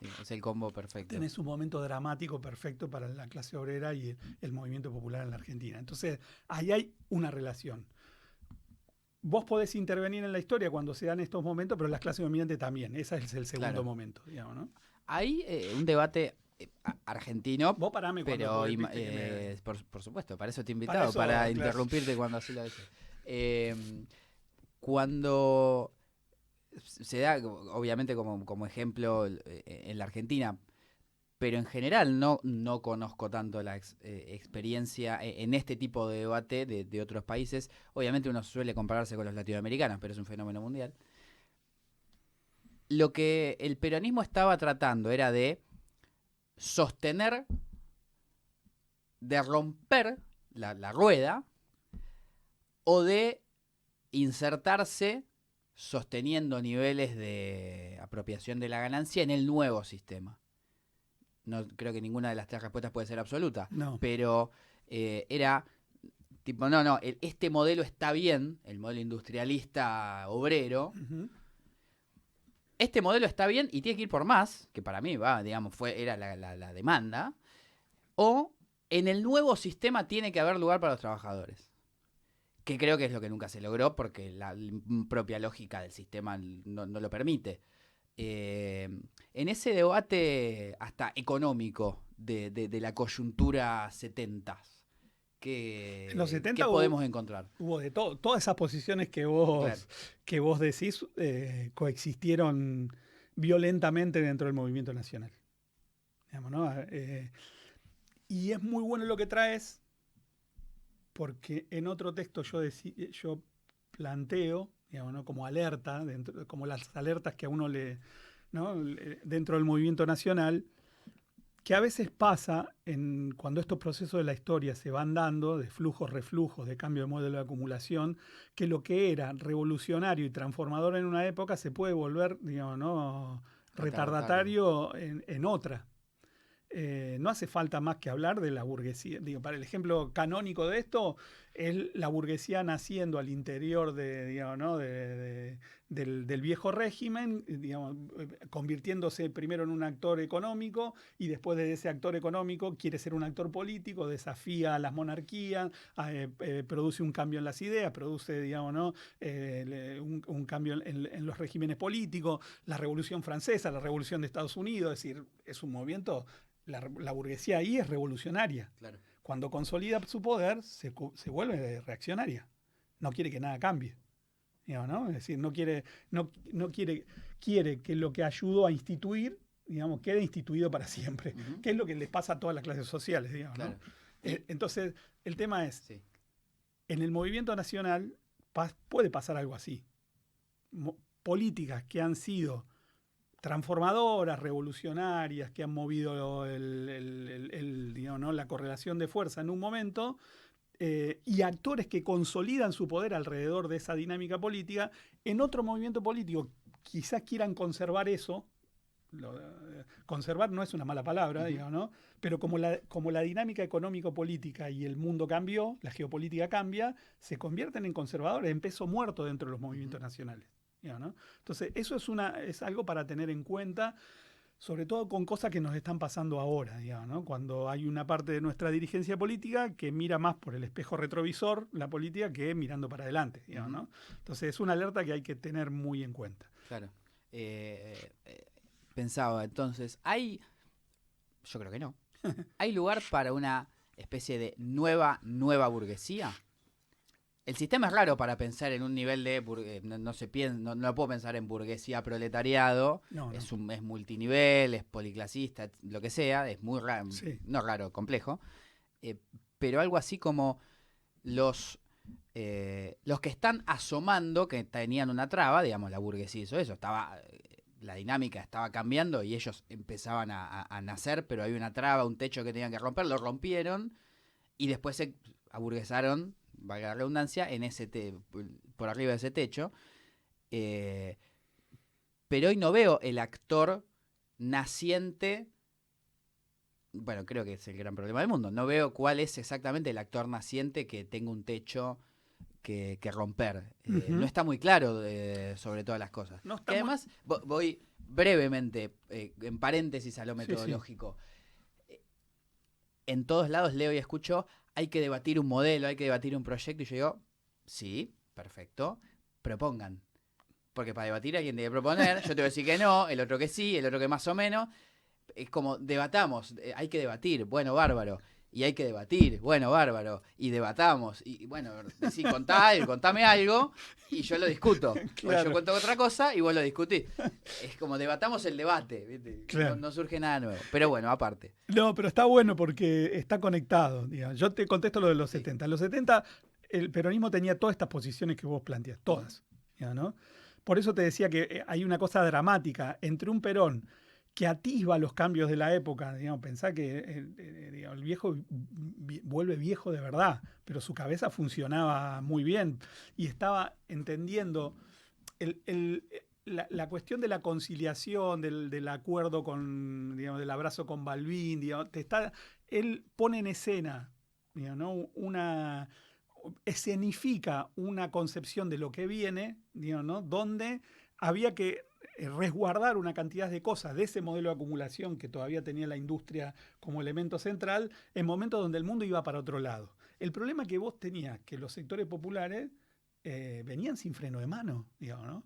sí, es el combo perfecto. Tenés un momento dramático perfecto para la clase obrera y el movimiento popular en la Argentina. Entonces, ahí hay una relación. Vos podés intervenir en la historia cuando se dan estos momentos, pero las clases dominantes también. Ese es el segundo momento, digamos, ¿no? Hay un debate argentino. Vos parame pero por supuesto, para eso te he invitado, para interrumpirte cuando así lo desees. Cuando se da, obviamente, como ejemplo en la Argentina, pero en general no conozco tanto la experiencia en este tipo de debate de otros países. Obviamente uno suele compararse con los latinoamericanos, pero es un fenómeno mundial. Lo que el peronismo estaba tratando era de sostener, de romper la rueda o de insertarse sosteniendo niveles de apropiación de la ganancia en el nuevo sistema. No creo que ninguna de las tres respuestas puede ser absoluta, pero era tipo, este modelo está bien, el modelo industrialista obrero. Este modelo está bien y tiene que ir por más, que para mí era la demanda, o en el nuevo sistema tiene que haber lugar para los trabajadores. Que creo que es lo que nunca se logró porque la propia lógica del sistema no lo permite. En ese debate hasta económico de la coyuntura 70, ¿qué podemos encontrar? Hubo de todo. Todas esas posiciones que vos decís coexistieron violentamente dentro del movimiento nacional. Digamos, ¿no? Y es muy bueno lo que traes, porque en otro texto yo planteo, digamos, ¿no? Como alerta, como las alertas que a uno dentro del movimiento nacional, que a veces pasa cuando estos procesos de la historia se van dando, de flujos, reflujos, de cambio de modelo de acumulación, que lo que era revolucionario y transformador en una época se puede volver, digamos, ¿no? retardatario en otra. No hace falta más que hablar de la burguesía. Para el ejemplo canónico de esto es la burguesía naciendo al interior del viejo régimen, digamos, convirtiéndose primero en un actor económico y después de ese actor económico quiere ser un actor político, desafía a las monarquías, produce un cambio en las ideas, produce, digamos, ¿no? un cambio en los regímenes políticos, la Revolución Francesa, la Revolución de Estados Unidos, es decir, es un movimiento. La burguesía ahí es revolucionaria. Claro. Cuando consolida su poder, se vuelve reaccionaria. No quiere que nada cambie. Digamos, ¿no? Es decir, quiere que lo que ayudó a instituir, digamos, quede instituido para siempre. Uh-huh. Que es lo que les pasa a todas las clases sociales, digamos, claro. ¿No? Entonces, el tema es, en el movimiento nacional puede pasar algo así. Políticas que han sido transformadoras, revolucionarias, que han movido digamos, ¿no? la correlación de fuerza en un momento, y actores que consolidan su poder alrededor de esa dinámica política, en otro movimiento político quizás quieran conservar eso, conservar no es una mala palabra, digamos, ¿no? Pero como la dinámica económico-política y el mundo cambió, la geopolítica cambia, se convierten en conservadores, en peso muerto dentro de los movimientos nacionales. Digamos, ¿no? Entonces, eso es algo para tener en cuenta, sobre todo con cosas que nos están pasando ahora, digamos, ¿no? Cuando hay una parte de nuestra dirigencia política que mira más por el espejo retrovisor la política que mirando para adelante, digamos, ¿no? Entonces, es una alerta que hay que tener muy en cuenta. Claro. Pensaba, entonces, yo creo que no, ¿hay lugar para una especie de nueva burguesía? El sistema es raro para pensar en un nivel de, no lo puedo pensar en burguesía proletariado, No. Es multinivel, es policlasista, lo que sea, es muy raro, Sí. no raro, complejo, pero algo así como los que están asomando, que tenían una traba, digamos, la burguesía hizo eso, la dinámica estaba cambiando y ellos empezaban a nacer, pero había una traba, un techo que tenían que romper, lo rompieron y después se aburguesaron, valga la redundancia, por arriba de ese techo. Pero hoy no veo el actor naciente. Bueno, creo que es el gran problema del mundo. No veo cuál es exactamente el actor naciente que tenga un techo que romper. No está muy claro sobre todas las cosas. No que además, voy brevemente, en paréntesis a lo metodológico. Sí. En todos lados leo y escucho, hay que debatir un modelo, hay que debatir un proyecto. Y yo digo, sí, perfecto, propongan. Porque para debatir alguien debe proponer. Yo te voy a decir que no, el otro que sí, el otro que más o menos. Es como, debatamos, hay que debatir, bueno, bárbaro. Y hay que debatir, bueno, bárbaro. Y debatamos. Y bueno, sí, contame algo y yo lo discuto. Claro. O yo cuento otra cosa y vos lo discutís. Es como debatamos el debate, ¿viste? Claro. No surge nada nuevo. Pero bueno, aparte. No, pero está bueno porque está conectado. Digamos. Yo te contesto lo de los 70. En los 70 el peronismo tenía todas estas posiciones que vos planteás, todas. ¿No? Por eso te decía que hay una cosa dramática entre un Perón que atisba los cambios de la época. Digamos, pensá que el viejo vuelve viejo de verdad, pero su cabeza funcionaba muy bien y estaba entendiendo la cuestión de la conciliación, del acuerdo con, digamos, del abrazo con Balbín. Digamos, él pone en escena, digamos, ¿no? Escenifica una concepción de lo que viene, digamos, ¿no? Donde había que resguardar una cantidad de cosas de ese modelo de acumulación que todavía tenía la industria como elemento central en momentos donde el mundo iba para otro lado. El problema que vos tenías, que los sectores populares venían sin freno de mano, digamos, ¿no?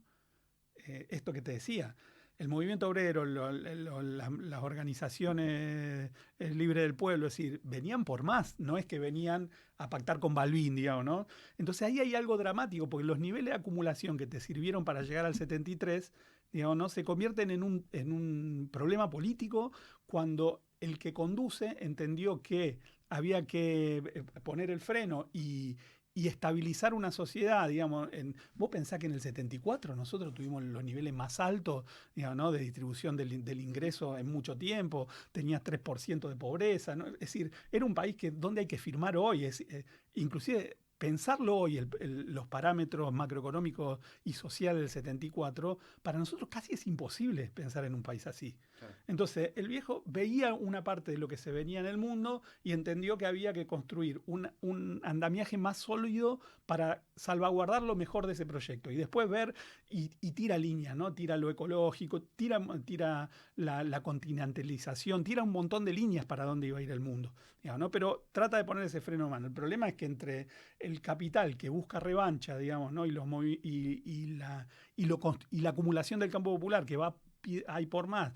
Esto que te decía, el movimiento obrero, las organizaciones libres del pueblo, es decir, venían por más, no es que venían a pactar con Balbín, digamos, ¿no? Entonces ahí hay algo dramático, porque los niveles de acumulación que te sirvieron para llegar al 73, digamos, ¿no? Se convierten en un problema político cuando el que conduce entendió que había que poner el freno y estabilizar una sociedad, digamos. Vos pensás que en el 74 nosotros tuvimos los niveles más altos, digamos, ¿no? De distribución del ingreso en mucho tiempo, tenías 3% de pobreza, ¿no? Es decir, era un país donde hay que firmar hoy, inclusive pensarlo hoy, los parámetros macroeconómicos y sociales del 74, para nosotros casi es imposible pensar en un país así. Claro. Entonces, el viejo veía una parte de lo que se venía en el mundo y entendió que había que construir un andamiaje más sólido para salvaguardar lo mejor de ese proyecto. Y después ver y tira líneas, ¿no? Tira lo ecológico, tira la continentalización, tira un montón de líneas para dónde iba a ir el mundo. Digamos, ¿no? Pero trata de poner ese freno en mano. El problema es que entre el capital que busca revancha, digamos, ¿no? y la acumulación del campo popular que va ahí por más,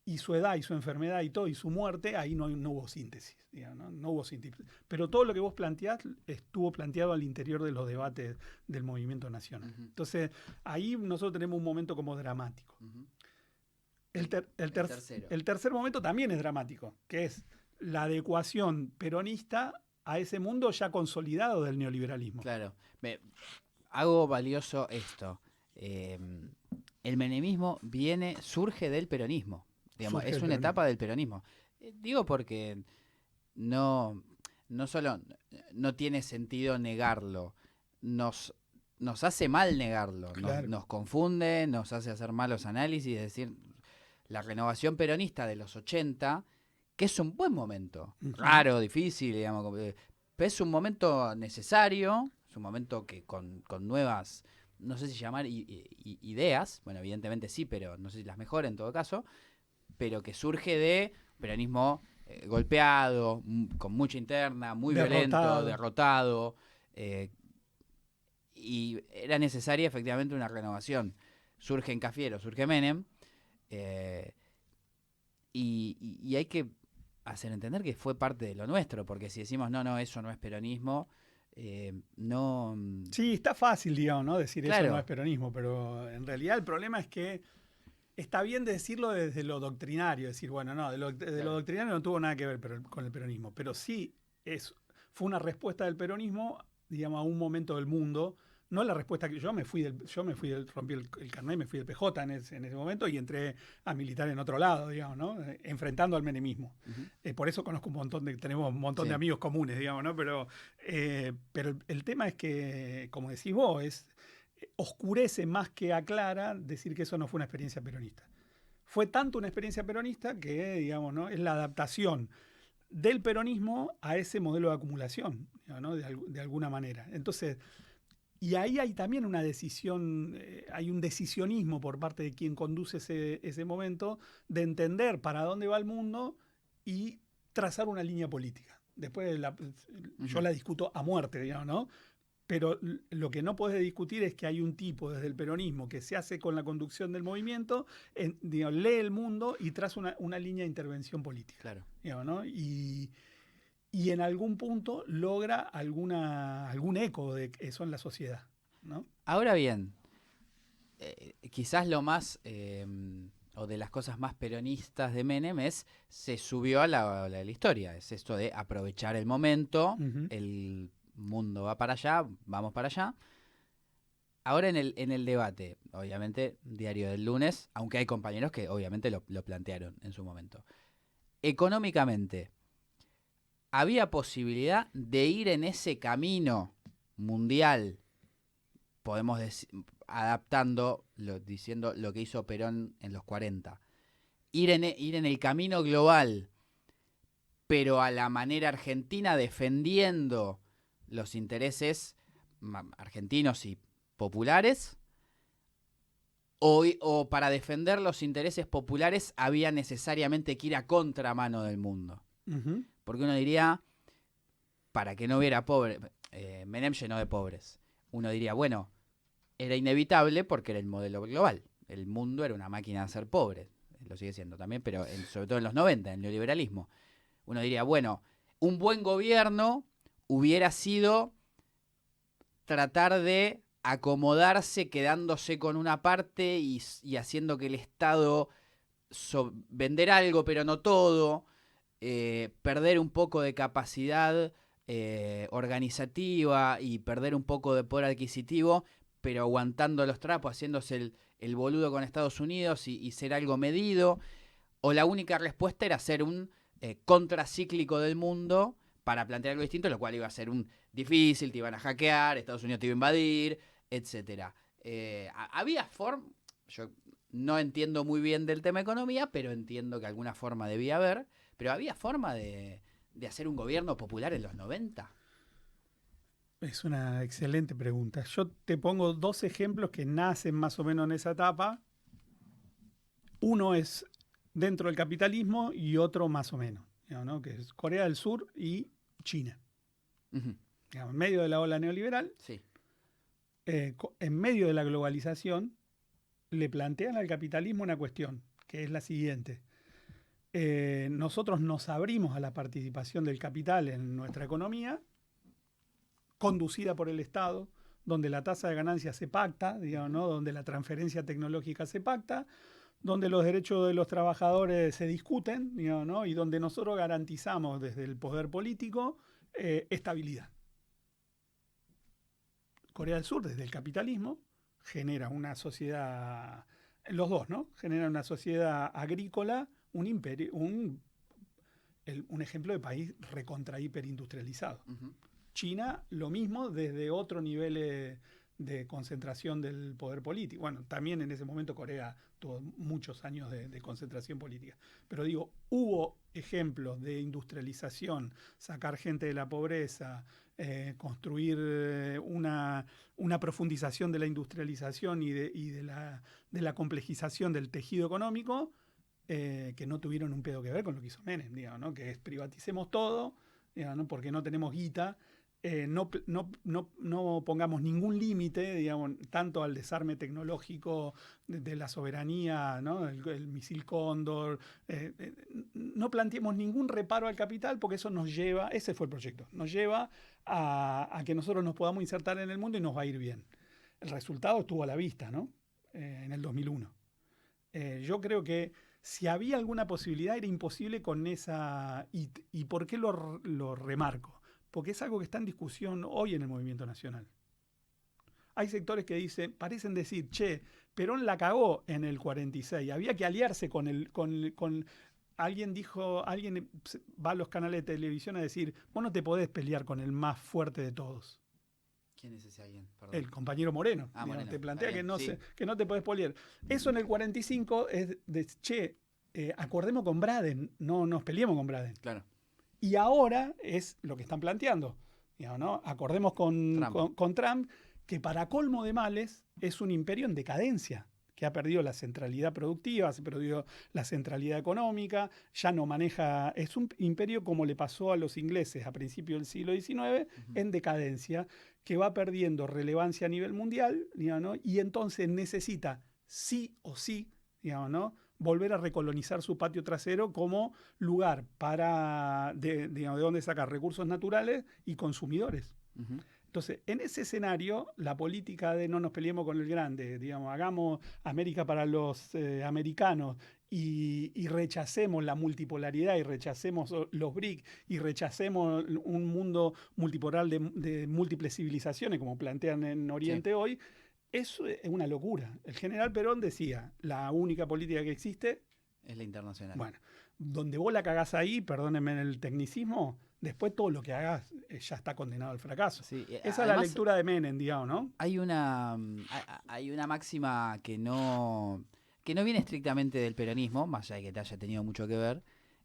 y su edad y su enfermedad y todo, y su muerte, ahí no hubo síntesis, digamos, ¿no? No hubo síntesis. Pero todo lo que vos planteás estuvo planteado al interior de los debates del movimiento nacional. Uh-huh. Entonces, ahí nosotros tenemos un momento como dramático. Uh-huh. El tercer momento también es dramático, que es la adecuación peronista a ese mundo ya consolidado del neoliberalismo. Claro. Hago valioso esto. El menemismo surge del peronismo. Digamos, es una etapa del peronismo. Digo porque no solo no tiene sentido negarlo, nos hace mal negarlo, claro. nos confunde, nos hace hacer malos análisis, es decir, la renovación peronista de los 80, que es un buen momento. Ujú. Raro, difícil, digamos, pero es un momento necesario, es un momento que con nuevas, no sé si llamar ideas, bueno, evidentemente sí, pero no sé si las mejores en todo caso, pero que surge de peronismo golpeado, con mucha interna, muy violento, Derrotado. derrotado, y era necesaria efectivamente una renovación. Surge en Cafiero, surge Menem, eh, y hay que hacer entender que fue parte de lo nuestro, porque si decimos no, eso no es peronismo, no. Sí, está fácil, digamos, ¿no? Decir eso no es Claro, peronismo, pero en realidad el problema es que está bien decirlo desde lo doctrinario, decir, bueno, no, de lo claro. doctrinario no tuvo nada que ver con el peronismo, pero sí fue una respuesta del peronismo, digamos, a un momento del mundo. No la respuesta que rompí el carnet, me fui del PJ en ese momento y entré a militar en otro lado, digamos, ¿no? Enfrentando al menemismo. Ujú. Por eso conozco tenemos un montón de Sí, amigos comunes, digamos, ¿no? Pero el tema es que, como decís vos, oscurece más que aclara decir que eso no fue una experiencia peronista. Fue tanto una experiencia peronista que, digamos, ¿no? Es la adaptación del peronismo a ese modelo de acumulación, ¿no? De alguna manera. Entonces, y ahí hay también una decisión, hay un decisionismo por parte de quien conduce ese momento de entender para dónde va el mundo y trazar una línea política. Después yo ujú, la discuto a muerte, digamos, ¿no? Pero lo que no podés discutir es que hay un tipo desde el peronismo que se hace con la conducción del movimiento, digamos, lee el mundo y traza una línea de intervención política. claro. Digamos, ¿no? Y en algún punto logra algún eco de eso en la sociedad. ¿No? Ahora bien, quizás lo más, o de las cosas más peronistas de Menem es, se subió a la historia, es esto de aprovechar el momento, Ujú. el mundo va para allá, vamos para allá. Ahora en el debate, obviamente, diario del lunes, aunque hay compañeros que obviamente lo plantearon en su momento. Económicamente, ¿había posibilidad de ir en ese camino mundial, podemos decir, adaptando, diciendo lo que hizo Perón en los 40? Ir en el camino global, pero a la manera argentina, defendiendo los intereses argentinos y populares, o para defender los intereses populares había necesariamente que ir a contramano del mundo. Ujú. Porque uno diría, para que no hubiera pobres, Menem llenó de pobres. Uno diría, bueno, era inevitable porque era el modelo global. El mundo era una máquina de hacer pobre. Lo sigue siendo también, pero sobre todo en los 90, en el neoliberalismo. Uno diría, bueno, un buen gobierno hubiera sido tratar de acomodarse quedándose con una parte y haciendo que el Estado vender algo pero no todo, perder un poco de capacidad organizativa y perder un poco de poder adquisitivo, pero aguantando los trapos, haciéndose el boludo con Estados Unidos y ser algo medido, o la única respuesta era ser un contracíclico del mundo para plantear algo distinto, lo cual iba a ser un difícil, te iban a hackear, Estados Unidos te iba a invadir, etcétera. Había forma, yo no entiendo muy bien del tema economía, pero entiendo que alguna forma debía haber, pero había forma de hacer un gobierno popular en los 90. Es una excelente pregunta. Yo te pongo dos ejemplos que nacen más o menos en esa etapa. Uno es dentro del capitalismo y otro más o menos, digamos, ¿no? Que es Corea del Sur y China. Uh-huh. Digamos, en medio de la ola neoliberal, Sí. en medio de la globalización, le plantean al capitalismo una cuestión, que es la siguiente. Nosotros nos abrimos a la participación del capital en nuestra economía, conducida por el Estado, donde la tasa de ganancia se pacta, digamos, ¿no? Donde la transferencia tecnológica se pacta, donde los derechos de los trabajadores se discuten, digamos, ¿no? Y donde nosotros garantizamos desde el poder político estabilidad. Corea del Sur, desde el capitalismo, genera una sociedad, los dos, ¿no? Genera una sociedad agrícola, un imperio, un ejemplo de país recontra hiperindustrializado. Uh-huh. China, lo mismo desde otro nivel de concentración del poder político. Bueno, también en ese momento Corea tuvo muchos años de concentración política. Pero digo, hubo ejemplos de industrialización, sacar gente de la pobreza, construir una profundización de la industrialización y de la complejización del tejido económico, que no tuvieron un pedo que ver con lo que hizo Menem, digamos, ¿no? Que es privaticemos todo, digamos, ¿no? Porque no tenemos guita. No pongamos ningún límite, digamos, tanto al desarme tecnológico de la soberanía, ¿no? El misil Cóndor. No planteemos ningún reparo al capital porque eso nos lleva, ese fue el proyecto, nos lleva a que nosotros nos podamos insertar en el mundo y nos va a ir bien. El resultado estuvo a la vista, ¿no? En el 2001. Yo creo que si había alguna posibilidad era imposible con esa... ¿Y por qué lo remarco? Porque es algo que está en discusión hoy en el movimiento nacional. Hay sectores que parecen decir, che, Perón la cagó en el 46, había que aliarse con alguien va a los canales de televisión a decir, vos no te podés pelear con el más fuerte de todos. ¿Quién es ese alguien? Perdón. El compañero Moreno. Moreno. Te plantea bien, que no te podés pelear. Eso en el 45 es de, che, acordemos con Braden, no nos peleemos con Braden. Claro. Y ahora es lo que están planteando. Digamos, ¿no? Acordemos con Trump, que para colmo de males es un imperio en decadencia, que ha perdido la centralidad productiva, se perdió la centralidad económica, ya no maneja... Es un imperio como le pasó a los ingleses a principios del siglo XIX, en decadencia, que va perdiendo relevancia a nivel mundial, digamos, ¿no? Y entonces necesita sí o sí, digamos, ¿no?, volver a recolonizar su patio trasero como lugar de donde sacar recursos naturales y consumidores. Uh-huh. Entonces, en ese escenario, la política de no nos peleemos con el grande, digamos, hagamos América para los americanos y rechacemos la multipolaridad y rechacemos los BRIC y rechacemos un mundo multipolar de múltiples civilizaciones, como plantean en Oriente hoy, eso es una locura. El general Perón decía, la única política que existe es la internacional. Bueno, donde vos la cagás ahí, perdónenme en el tecnicismo, después todo lo que hagas ya está condenado al fracaso. Sí, esa es la lectura de Menem, digamos, ¿no? Hay una máxima que no viene estrictamente del peronismo, más allá de que te haya tenido mucho que ver,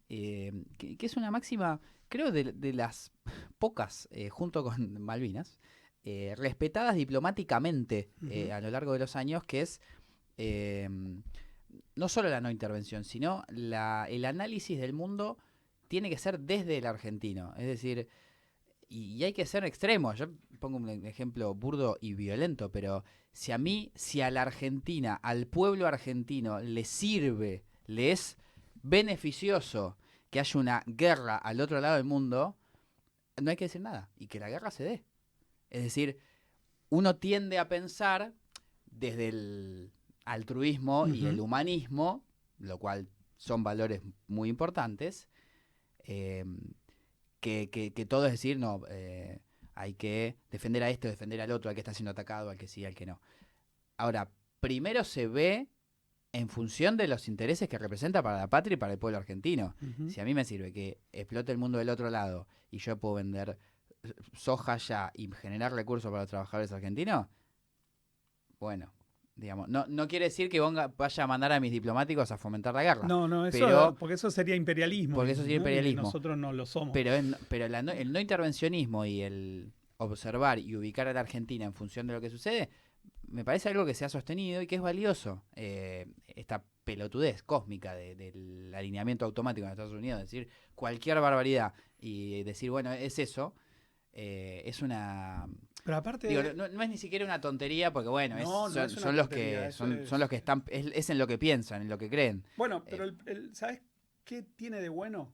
que es una máxima, creo, de las pocas, junto con Malvinas, respetadas diplomáticamente a lo largo de los años, que es no solo la no intervención, sino el análisis del mundo tiene que ser desde el argentino. Es decir, y hay que ser extremos. Yo pongo un ejemplo burdo y violento, pero si a la Argentina, al pueblo argentino, le sirve, le es beneficioso que haya una guerra al otro lado del mundo, no hay que decir nada. Y que la guerra se dé. Es decir, uno tiende a pensar desde el altruismo y el humanismo, lo cual son valores muy importantes, que todo es decir, no, hay que defender a esto, defender al otro, al que está siendo atacado, al que sí, al que no. Ahora, primero se ve en función de los intereses que representa para la patria y para el pueblo argentino. Si a mí me sirve que explote el mundo del otro lado y yo puedo vender soja ya y generar recursos para los trabajadores argentinos, bueno, digamos, no quiere decir que vaya a mandar a mis diplomáticos a fomentar la guerra. No, eso, porque eso sería imperialismo. Porque eso sería imperialismo. Y nosotros no lo somos. Pero el no intervencionismo y el observar y ubicar a la Argentina en función de lo que sucede, me parece algo que se ha sostenido y que es valioso. Esta pelotudez cósmica del alineamiento automático en Estados Unidos, decir cualquier barbaridad y decir, bueno, es eso, es una... Pero aparte, digo, no es ni siquiera una tontería, porque bueno, son los que están, es en lo que piensan, en lo que creen. Bueno, pero ¿sabes qué tiene de bueno?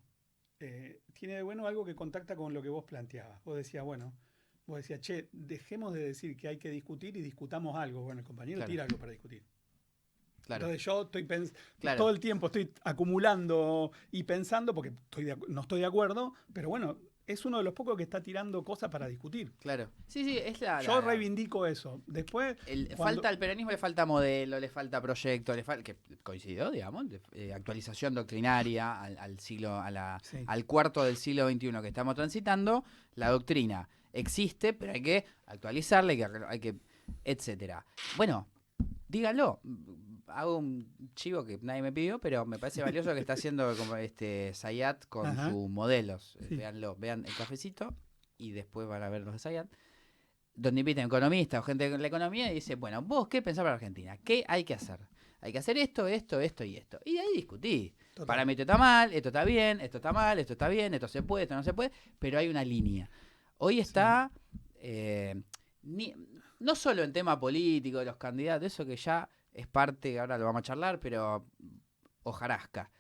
Tiene de bueno algo que contacta con lo que vos planteabas. Vos decías, che, dejemos de decir que hay que discutir y discutamos algo. Bueno, el compañero tira algo para discutir. Claro. Entonces yo todo el tiempo estoy acumulando y pensando, porque no estoy de acuerdo, pero bueno, es uno de los pocos que está tirando cosas para discutir. Claro. Sí, es yo reivindico eso. Después... Falta al peronismo, le falta modelo, le falta proyecto, que coincidió, digamos, actualización doctrinaria al cuarto del siglo XXI que estamos transitando. La doctrina existe, pero hay que actualizarla, hay que etcétera. Bueno, díganlo. Hago un chivo que nadie me pidió, pero me parece valioso que está haciendo como Zayat con Ajá. sus modelos. Sí. Véanlo, vean el cafecito y después van a ver los de Zayat, donde invitan economistas o gente de la economía y dice, bueno, vos qué pensás para Argentina, ¿qué hay que hacer? Hay que hacer esto, esto, esto y esto. Y de ahí discutí. Total. Para mí esto está mal, esto está bien, esto está mal, esto está bien, esto se puede, esto no se puede, pero hay una línea. Hoy está, no solo en tema político de los candidatos, eso que ya es parte, ahora lo vamos a charlar, pero hojarasca.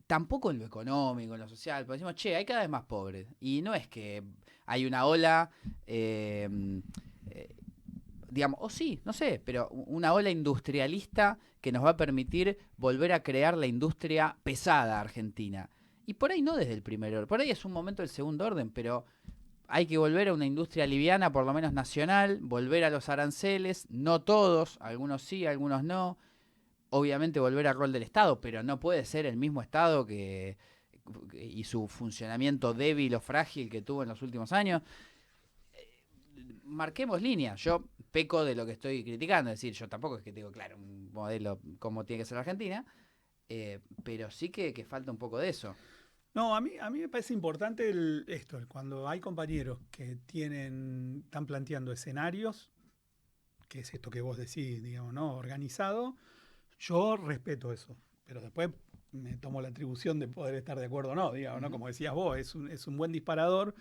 Tampoco en lo económico, en lo social, porque decimos, che, hay cada vez más pobres. Y no es que hay una ola, digamos, o sí, no sé, pero una ola industrialista que nos va a permitir volver a crear la industria pesada argentina. Y por ahí no desde el primer orden, por ahí es un momento del segundo orden, pero hay que volver a una industria liviana, por lo menos nacional, volver a los aranceles, no todos, algunos sí, algunos no. Obviamente volver al rol del Estado, pero no puede ser el mismo Estado y su funcionamiento débil o frágil que tuvo en los últimos años. Marquemos líneas. Yo peco de lo que estoy criticando, es decir, yo tampoco es que tengo claro un modelo como tiene que ser Argentina, pero sí que falta un poco de eso. No, a mí me parece importante esto, cuando hay compañeros que están planteando escenarios, que es esto que vos decís, digamos, ¿no? Organizado, yo respeto eso, pero después me tomo la atribución de poder estar de acuerdo o no, digamos, ¿no? Como decías vos, es un buen disparador.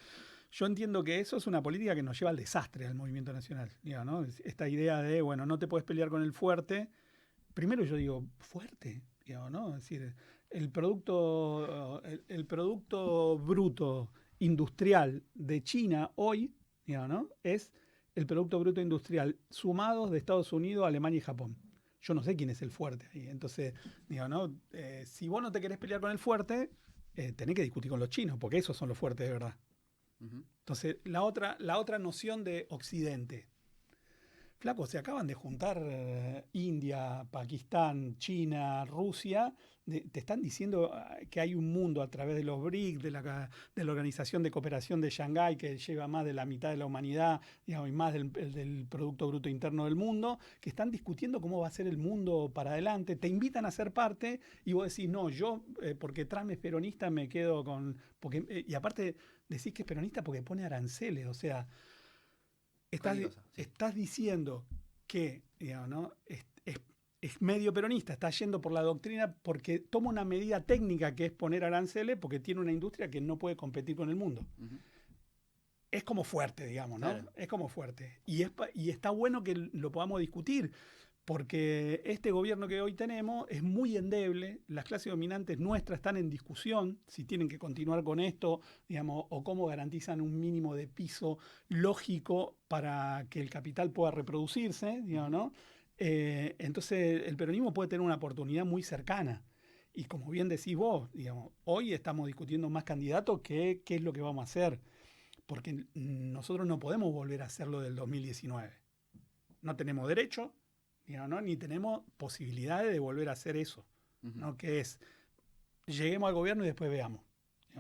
Yo entiendo que eso es una política que nos lleva al desastre al movimiento nacional, digamos, ¿no? Esta idea de, bueno, no te puedes pelear con el fuerte. Primero yo digo, fuerte, digamos, ¿no? Es decir, el producto bruto industrial de China hoy, digamos, ¿no? Es el Producto Bruto Industrial sumados de Estados Unidos, Alemania y Japón. Yo no sé quién es el fuerte ahí. Entonces, digo, ¿no? Si vos no te querés pelear con el fuerte, tenés que discutir con los chinos, porque esos son los fuertes de verdad. Entonces, la otra noción de Occidente. Flaco, se acaban de juntar India, Pakistán, China, Rusia. Te están diciendo que hay un mundo a través de los BRICS, de la Organización de Cooperación de Shanghái, que lleva más de la mitad de la humanidad, digamos, y más del Producto Bruto Interno del mundo, que están discutiendo cómo va a ser el mundo para adelante. Te invitan a ser parte y vos decís, no, yo, porque Trump es peronista, me quedo con... y aparte decís que es peronista porque pone aranceles, o sea... Estás diciendo que, digamos, ¿no? es medio peronista, está yendo por la doctrina porque toma una medida técnica que es poner aranceles porque tiene una industria que no puede competir con el mundo. Es como fuerte, digamos, ¿no? Claro. Es como fuerte. Y está bueno que lo podamos discutir, porque este gobierno que hoy tenemos es muy endeble, las clases dominantes nuestras están en discusión si tienen que continuar con esto, digamos, o cómo garantizan un mínimo de piso lógico para que el capital pueda reproducirse, digamos, ¿no? Entonces el peronismo puede tener una oportunidad muy cercana. Y como bien decís vos, digamos, hoy estamos discutiendo más candidatos que qué es lo que vamos a hacer, porque nosotros no podemos volver a hacerlo del 2019. No tenemos derecho, digamos, ¿no? Ni tenemos posibilidades de volver a hacer eso, ¿no? Que es, lleguemos al gobierno y después veamos.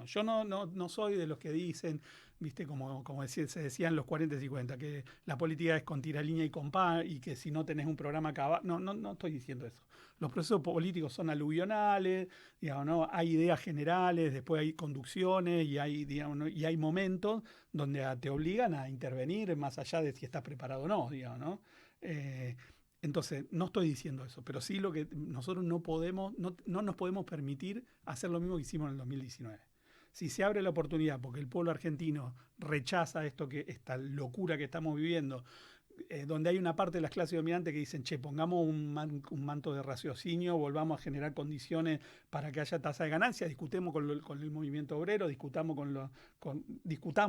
Yo no soy de los que dicen, viste, como se decía en los 40 y 50, que la política es con tiralínea y compás y que si no tenés un programa acabado. No estoy diciendo eso. Los procesos políticos son aluvionales, digamos, ¿no? Hay ideas generales, después hay conducciones y hay, digamos, ¿no? Y hay momentos donde te obligan a intervenir más allá de si estás preparado o no, digamos, ¿no? Entonces, no estoy diciendo eso, pero sí lo que nosotros no nos podemos permitir hacer lo mismo que hicimos en el 2019. Si se abre la oportunidad, porque el pueblo argentino rechaza esta locura que estamos viviendo, donde hay una parte de las clases dominantes que dicen, che, pongamos un manto de raciocinio, volvamos a generar condiciones para que haya tasa de ganancia, discutamos con el movimiento obrero, discutamos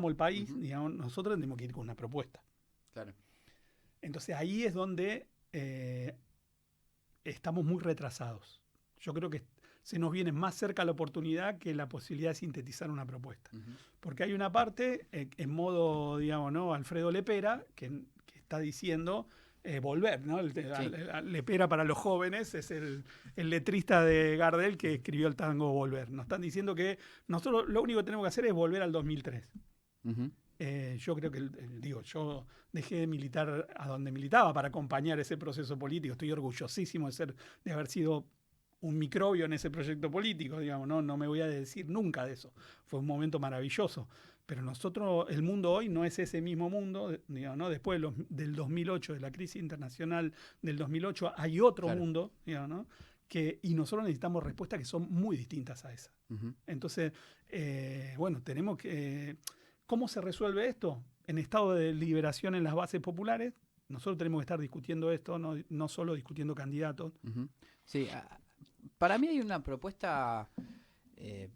el país, digamos, nosotros tenemos que ir con una propuesta. Claro. Entonces ahí es donde estamos muy retrasados. Yo creo que se nos viene más cerca la oportunidad que la posibilidad de sintetizar una propuesta. Porque hay una parte, en modo, digamos, ¿no? Alfredo Lepera, que está diciendo volver, ¿no? Lepera para los jóvenes es el letrista de Gardel que escribió el tango Volver. Nos están diciendo que nosotros lo único que tenemos que hacer es volver al 2003. yo creo que, yo dejé de militar a donde militaba para acompañar ese proceso político. Estoy orgullosísimo de haber sido un microbio en ese proyecto político, digamos, no me voy a decir nunca de eso. Fue un momento maravilloso. Pero el mundo hoy no es ese mismo mundo, digamos, ¿no? Después del 2008, de la crisis internacional del 2008, hay otro Claro. mundo, digamos, ¿no? Y nosotros necesitamos respuestas que son muy distintas a esa. Ujú. Entonces, tenemos que... ¿Cómo se resuelve esto? En estado de liberación en las bases populares, nosotros tenemos que estar discutiendo esto, no solo discutiendo candidatos. Ujú. Sí, para mí hay una propuesta, eh,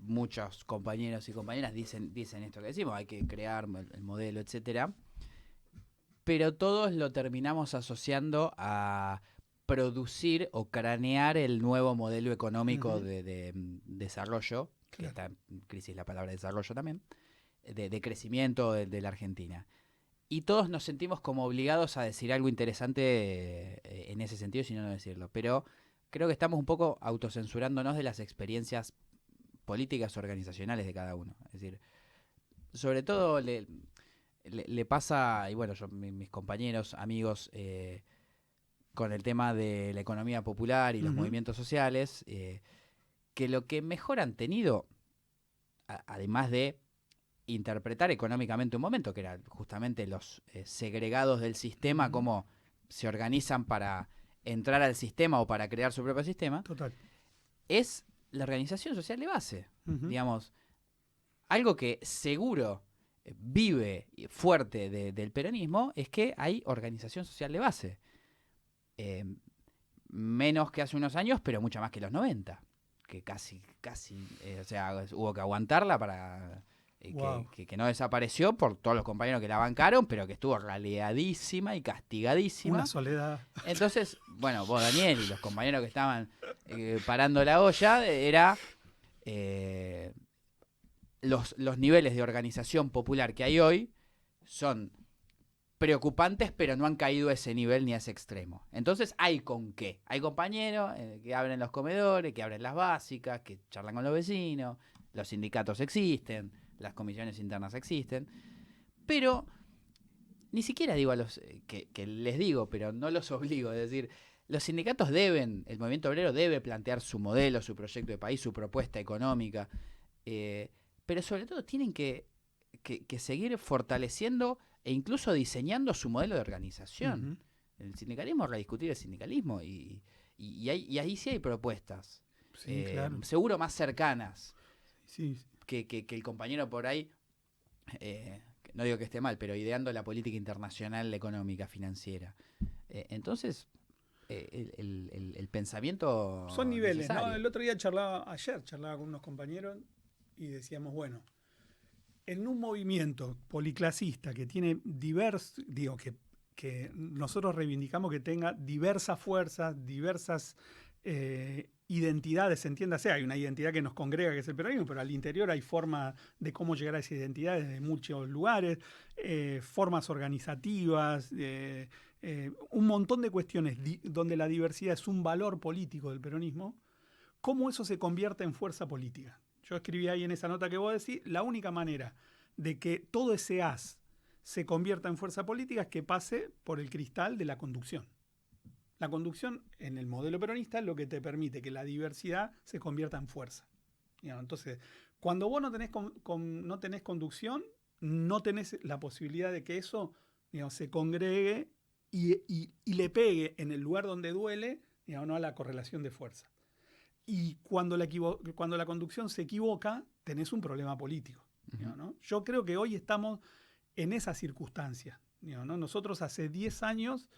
muchos compañeros y compañeras dicen esto que decimos, hay que crear el modelo, etcétera, pero todos lo terminamos asociando a producir o cranear el nuevo modelo económico Ujú. de desarrollo, que Claro. está en crisis la palabra desarrollo también, de crecimiento de la Argentina. Y todos nos sentimos como obligados a decir algo interesante en ese sentido, si no, no decirlo. Pero creo que estamos un poco autocensurándonos de las experiencias políticas organizacionales de cada uno. Es decir, sobre todo le pasa, y bueno, mis compañeros, amigos, con el tema de la economía popular y los Ujú. movimientos sociales, que lo que mejor han tenido, además de interpretar económicamente un momento, que eran justamente los segregados del sistema, Ujú. cómo se organizan para entrar al sistema o para crear su propio sistema, Total. es la organización social de base. Ujú. Digamos, algo que seguro vive fuerte del peronismo es que hay organización social de base. Eh, Menos que hace unos años, pero mucha más que los 90. Que casi, o sea, hubo que aguantarla para Wow. que no desapareció por todos los compañeros que la bancaron, pero que estuvo raleadísima y Una castigadísima. soledad. Entonces, bueno, vos, Daniel, y los compañeros que estaban parando la olla, era eh, los niveles de organización popular que hay hoy son preocupantes, pero no han caído a ese nivel ni a ese extremo. Entonces hay con qué. Hay compañeros que abren los comedores, que abren las básicas, que charlan con los vecinos, los sindicatos existen, las comisiones internas existen, pero ni siquiera digo a los que les digo, pero no los obligo, es decir, los sindicatos deben, el movimiento obrero debe plantear su modelo, su proyecto de país, su propuesta económica, pero sobre todo tienen que seguir fortaleciendo e incluso diseñando su modelo de organización. Ujú. El sindicalismo es rediscutir el sindicalismo y ahí sí hay propuestas, Sí, claro. seguro más cercanas Sí, sí. que el compañero por ahí, no digo que esté mal, pero ideando la política internacional, económica, financiera. Entonces, el Son pensamiento niveles, ¿no? necesario. El otro día ayer charlaba con unos compañeros y decíamos, bueno, en un movimiento policlasista que tiene que nosotros reivindicamos que tenga diversas fuerzas, diversas identidades, entiéndase, hay una identidad que nos congrega, que es el peronismo, pero al interior hay forma de cómo llegar a esa identidad desde muchos lugares, formas organizativas, un montón de cuestiones donde la diversidad es un valor político del peronismo. ¿Cómo eso se convierte en fuerza política? Yo escribí ahí en esa nota que vos decís, la única manera de que todo ese haz se convierta en fuerza política es que pase por el cristal de la conducción. La conducción en el modelo peronista es lo que te permite que la diversidad se convierta en fuerza. Entonces, cuando vos no tenés conducción, no tenés la posibilidad de que eso se congregue y le pegue en el lugar donde duele, no a la correlación de fuerza. Y cuando la conducción se equivoca, tenés un problema político. Uh-huh. ¿No? Yo creo que hoy estamos en esa circunstancia. ¿No? Nosotros hace 10 años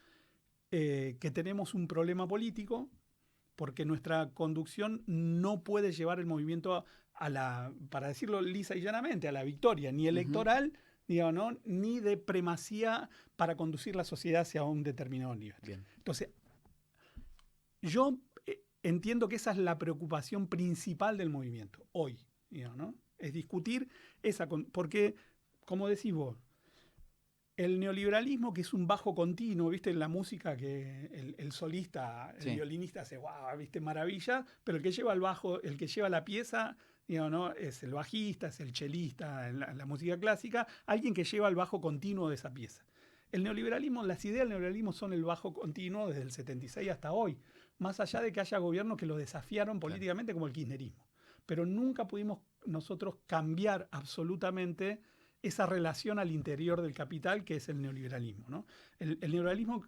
que tenemos un problema político porque nuestra conducción no puede llevar el movimiento para decirlo lisa y llanamente, a la victoria, ni electoral, uh-huh, ¿no? Ni de primacía para conducir la sociedad hacia un determinado nivel. Bien. Entonces, yo entiendo que esa es la preocupación principal del movimiento hoy, ¿no? Es discutir porque, como decís vos, El neoliberalismo, que es un bajo continuo, ¿viste? En la música que el solista, el violinista hace, wow, ¿viste? Maravilla, pero el que lleva el bajo, el que lleva la pieza, digamos, ¿no? Es el bajista, es el chelista en la música clásica, alguien que lleva el bajo continuo de esa pieza. El neoliberalismo, las ideas del neoliberalismo son el bajo continuo desde el 76 hasta hoy, más allá de que haya gobiernos que lo desafiaron políticamente como el kirchnerismo. Pero nunca pudimos nosotros cambiar absolutamente esa relación al interior del capital que es el neoliberalismo, ¿no? El neoliberalismo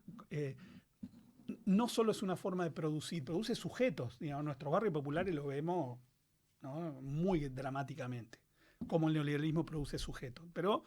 no solo es una forma de producir, produce sujetos. Digamos, en nuestros barrios populares lo vemos, ¿no? Muy dramáticamente, cómo el neoliberalismo produce sujetos. Pero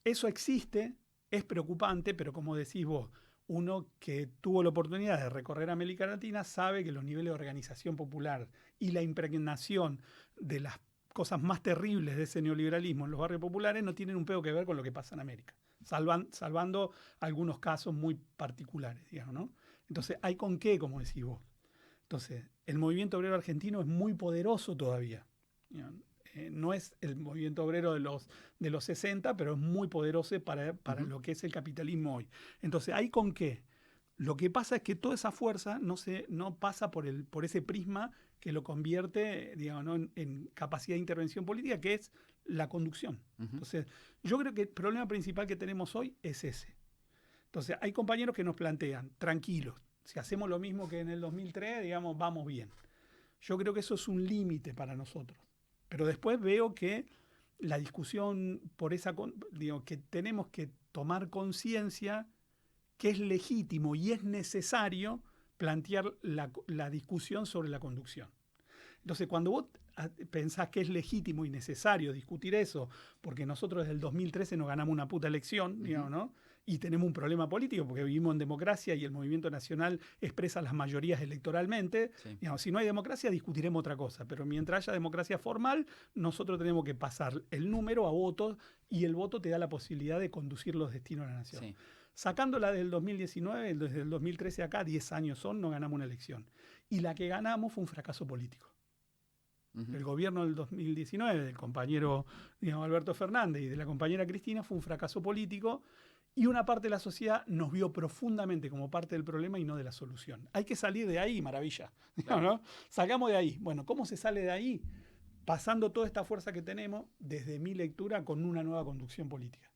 eso existe, es preocupante, pero como decís vos, uno que tuvo la oportunidad de recorrer América Latina sabe que los niveles de organización popular y la impregnación de las cosas más terribles de ese neoliberalismo en los barrios populares no tienen un pedo que ver con lo que pasa en América, salvando algunos casos muy particulares, digamos, ¿no? Entonces, hay con qué, como decís vos. Entonces, el movimiento obrero argentino es muy poderoso todavía. No es el movimiento obrero de los 60, pero es muy poderoso para lo que es el capitalismo hoy. Entonces, ¿hay con qué? Lo que pasa es que toda esa fuerza no pasa por ese prisma que lo convierte, digamos, ¿no? en capacidad de intervención política, que es la conducción. Entonces, yo creo que el problema principal que tenemos hoy es ese. Entonces, hay compañeros que nos plantean, tranquilos, si hacemos lo mismo que en el 2003, digamos, vamos bien. Yo creo que eso es un límite para nosotros. Pero después veo que la discusión por esa, digo, que tenemos que tomar conciencia que es legítimo y es necesario plantear la discusión sobre la conducción. Entonces, cuando vos pensás que es legítimo y necesario discutir eso, porque nosotros desde el 2013 nos ganamos una puta elección, digamos, ¿no? Y tenemos un problema político porque vivimos en democracia y el movimiento nacional expresa las mayorías electoralmente. Sí. Digamos, si no hay democracia, discutiremos otra cosa. Pero mientras haya democracia formal, nosotros tenemos que pasar el número a votos y el voto te da la posibilidad de conducir los destinos de la nación. Sí. Sacándola del 2019, desde el 2013 acá, 10 años no ganamos una elección. Y la que ganamos fue un fracaso político. El gobierno del 2019 del compañero, digamos, Alberto Fernández y de la compañera Cristina fue un fracaso político y una parte de la sociedad nos vio profundamente como parte del problema y no de la solución. Hay que salir de ahí, maravilla. Claro. ¿No? Salgamos de ahí. Bueno, ¿cómo se sale de ahí? Pasando toda esta fuerza que tenemos, desde mi lectura, con una nueva conducción política.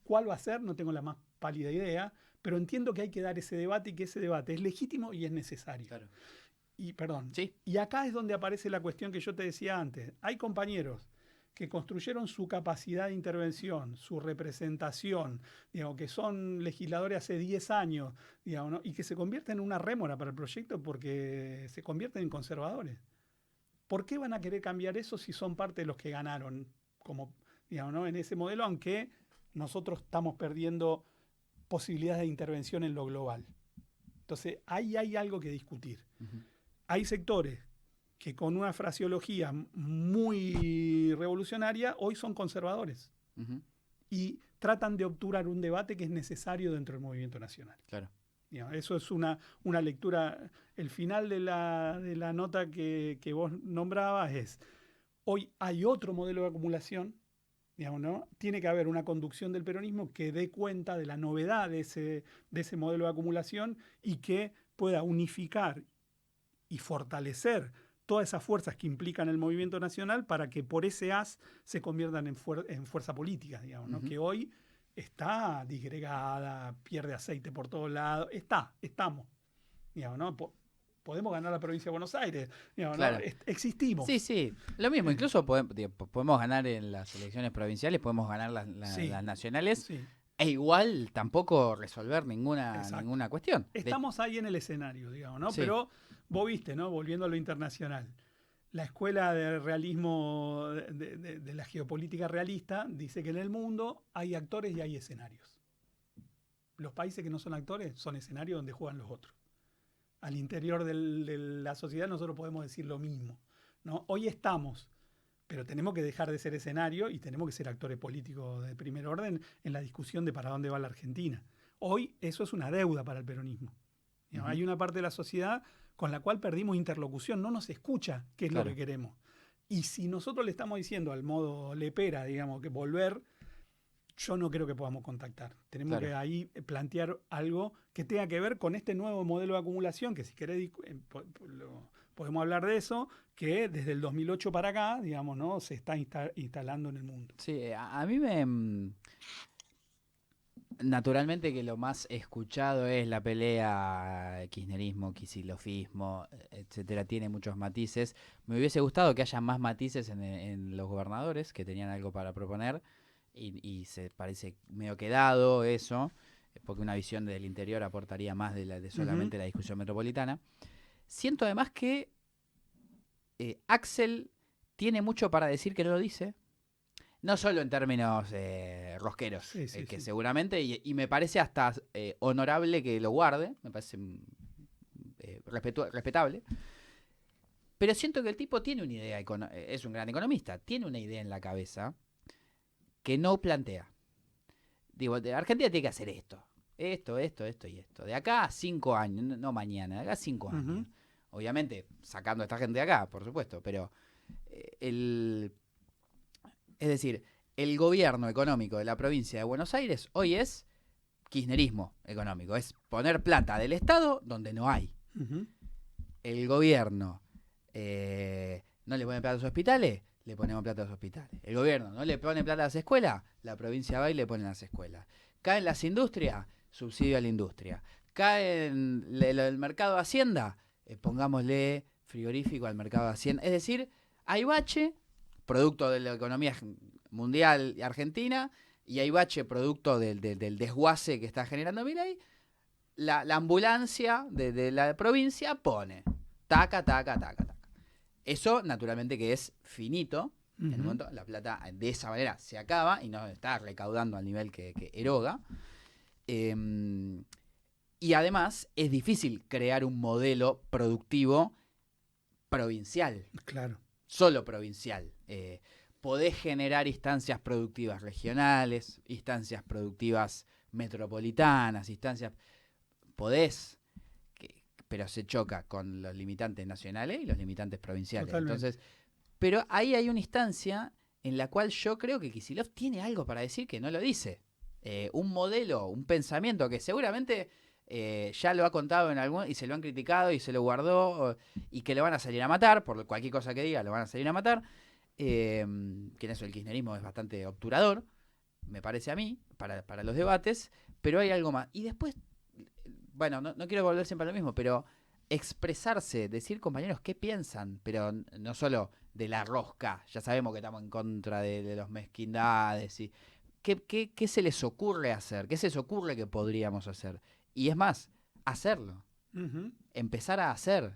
¿Cuál va a ser? No tengo la más pálida idea, pero entiendo que hay que dar ese debate y que ese debate es legítimo y es necesario. Claro. Y, perdón, ¿sí? Y acá es donde aparece la cuestión que yo te decía antes. Hay compañeros que construyeron su capacidad de intervención, su representación, digamos, que son legisladores hace 10 años, digamos, ¿no? Y que se convierten en una rémora para el proyecto porque se convierten en conservadores. ¿Por qué van a querer cambiar eso si son parte de los que ganaron como, digamos, ¿no? En ese modelo, aunque nosotros estamos perdiendo posibilidades de intervención en lo global? Entonces, ahí hay algo que discutir. Hay sectores que con una fraseología muy revolucionaria hoy son conservadores y tratan de obturar un debate que es necesario dentro del movimiento nacional. Claro. Eso es una lectura. El final de la nota que vos nombrabas es, hoy hay otro modelo de acumulación, digamos, ¿no? Tiene que haber una conducción del peronismo que dé cuenta de la novedad de ese modelo de acumulación y que pueda unificar y fortalecer todas esas fuerzas que implican el movimiento nacional para que por ese haz se conviertan en fuerza política, digamos, ¿no? Que hoy está disgregada, pierde aceite por todos lados, estamos, digamos, ¿no? Podemos ganar la provincia de Buenos Aires, digamos, claro. ¿No? Existimos. Sí, sí, lo mismo, incluso podemos ganar en las elecciones provinciales, podemos ganar las nacionales. Sí. E igual tampoco resolver ninguna cuestión. Estamos ahí en el escenario, digamos, ¿no? Sí. Pero vos viste, ¿no? Volviendo a lo internacional. La escuela de realismo, de la geopolítica realista, dice que en el mundo hay actores y hay escenarios. Los países que no son actores son escenarios donde juegan los otros. Al interior de la sociedad nosotros podemos decir lo mismo, ¿no? Hoy estamos, pero tenemos que dejar de ser escenario y tenemos que ser actores políticos de primer orden en la discusión de para dónde va la Argentina. Hoy eso es una deuda para el peronismo. Hay una parte de la sociedad con la cual perdimos interlocución, no nos escucha qué es lo que queremos. Y si nosotros le estamos diciendo al modo lepera, digamos, que volver, yo no creo que podamos contactar. Tenemos Claro. que ahí plantear algo que tenga que ver con este nuevo modelo de acumulación, que si querés podemos hablar de eso, que desde el 2008 para acá, digamos, ¿no? Se está instalando en el mundo. Sí, a mí me... Naturalmente que lo más escuchado es la pelea kirchnerismo, kicilofismo, etcétera, tiene muchos matices. Me hubiese gustado que haya más matices en los gobernadores que tenían algo para proponer y se parece medio quedado eso, porque una visión del interior aportaría más de solamente la discusión metropolitana. Siento además que Axel tiene mucho para decir que no lo dice. No solo en términos rosqueros, Sí, sí, que sí. seguramente, y me parece hasta honorable que lo guarde, me parece respetable, pero siento que el tipo tiene una idea, es un gran economista, tiene una idea en la cabeza que no plantea. Digo, Argentina tiene que hacer esto y esto. De acá a 5 años, no mañana, de acá a 5 años. Obviamente, sacando a esta gente de acá, por supuesto, pero el... Es decir, el gobierno económico de la provincia de Buenos Aires hoy es kirchnerismo económico, es poner plata del Estado donde no hay. El gobierno no le pone plata a los hospitales, le ponemos plata a los hospitales. El gobierno no le pone plata a las escuelas, la provincia va y le pone las escuelas. Caen las industrias, subsidio a la industria. Cae el mercado de Hacienda, pongámosle frigorífico al mercado de Hacienda. Es decir, hay bache, producto de la economía mundial y argentina, y hay bache producto del desguace que está generando Milei. La ambulancia de la provincia pone taca, taca, taca, taca. Eso naturalmente que es finito. En el momento la plata de esa manera se acaba y no está recaudando al nivel que eroga. Y además es difícil crear un modelo productivo provincial. Claro. Solo provincial. Podés generar instancias productivas regionales, instancias productivas metropolitanas, podés, pero se choca con los limitantes nacionales y los limitantes provinciales. Totalmente. Entonces, pero ahí hay una instancia en la cual yo creo que Kicillof tiene algo para decir que no lo dice. Un modelo, un pensamiento que seguramente ya lo ha contado en algún y se lo han criticado y se lo guardó y que lo van a salir a matar, por cualquier cosa que diga, lo van a salir a matar. Que en eso el kirchnerismo es bastante obturador, me parece a mí, para los debates, pero hay algo más. Y después, bueno, no quiero volver siempre a lo mismo, pero expresarse, decir compañeros qué piensan, pero no solo de la rosca, ya sabemos que estamos en contra de los mezquindades, y ¿qué se les ocurre hacer? ¿Qué se les ocurre que podríamos hacer? Y es más, hacerlo, empezar a hacer.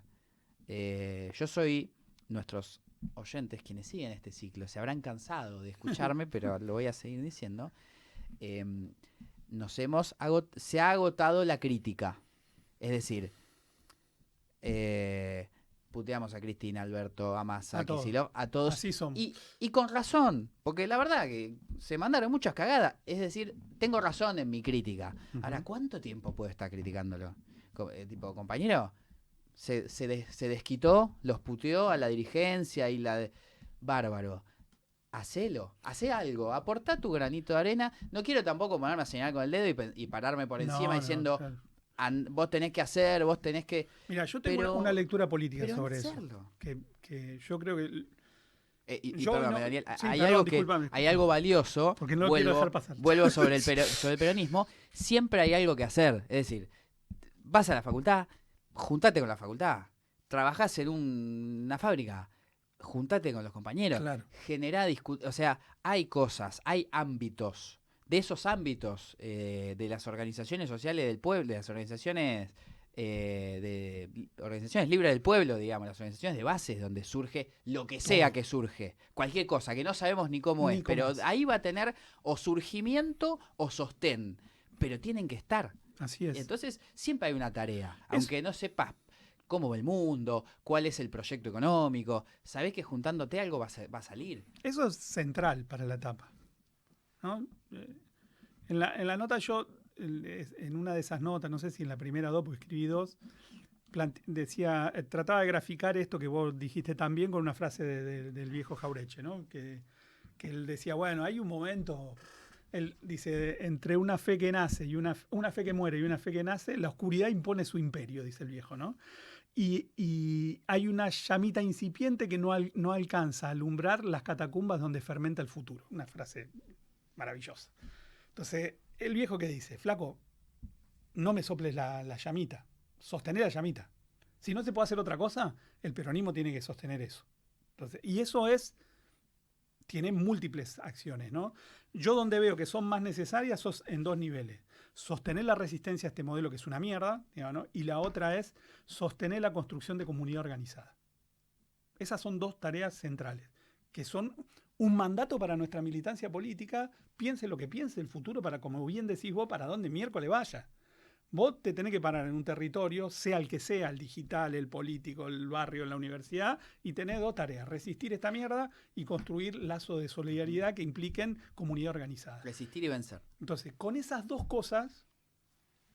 Yo soy, nuestros oyentes, quienes siguen este ciclo, se habrán cansado de escucharme, pero lo voy a seguir diciendo. Se ha agotado la crítica. Es decir, puteamos a Cristina, Alberto, a Massa, A todos. Kicillof, a todos. Así somos. Y con razón, porque la verdad que se mandaron muchas cagadas. Es decir, tengo razón en mi crítica. Ahora, ¿cuánto tiempo puedo estar criticándolo? Tipo, compañero, se desquitó, los puteó a la dirigencia y bárbaro. Hacelo, hace algo, aportá tu granito de arena. No quiero tampoco ponerme a señalar con el dedo y pararme por encima diciendo, claro. Vos tenés que hacer, vos tenés que... Mira, yo tengo una lectura política sobre hacerlo. eso. Que yo creo que... perdóname, Daniel, sí, hay algo valioso. Porque no lo quiero dejar pasar. Vuelvo sobre el peronismo. Siempre hay algo que hacer. Es decir, vas a la facultad, juntate con la facultad. Trabajás en una fábrica, juntate con los compañeros. Claro. Generá o sea, hay cosas, hay ámbitos. De esos ámbitos de las organizaciones sociales del pueblo, de las organizaciones libres del pueblo, digamos, las organizaciones de bases donde surge lo que sea que surge, cualquier cosa que no sabemos ni cómo es, pero ahí va a tener o surgimiento o sostén, pero tienen que estar. Así es. Entonces siempre hay una tarea, aunque no sepas cómo va el mundo, cuál es el proyecto económico, sabés que juntándote algo va a salir. Eso es central para la etapa, ¿no? En la nota yo, en una de esas notas, no sé si en la primera 2, porque escribí 2, decía, trataba de graficar esto que vos dijiste también con una frase del viejo Jaureche, ¿no? Que él decía, bueno, hay un momento Él dice, entre una fe que nace y una fe que muere y una fe que nace, la oscuridad impone su imperio, dice el viejo, ¿no? Y hay una llamita incipiente que no alcanza a alumbrar las catacumbas donde fermenta el futuro. Una frase maravillosa. Entonces, el viejo que dice, flaco, no me soples la llamita, sostener la llamita. Si no se puede hacer otra cosa, el peronismo tiene que sostener eso. Entonces, y eso tiene múltiples acciones, ¿no? Yo donde veo que son más necesarias son en dos niveles. Sostener la resistencia a este modelo que es una mierda, digamos, ¿no? Y la otra es sostener la construcción de comunidad organizada. Esas son dos tareas centrales, que son un mandato para nuestra militancia política, piense lo que piense el futuro, para, como bien decís vos, para dónde miércoles vaya. Vos te tenés que parar en un territorio, sea el que sea, el digital, el político, el barrio, la universidad, y tenés dos tareas: resistir esta mierda y construir lazos de solidaridad que impliquen comunidad organizada. Resistir y vencer. Entonces, con esas dos cosas,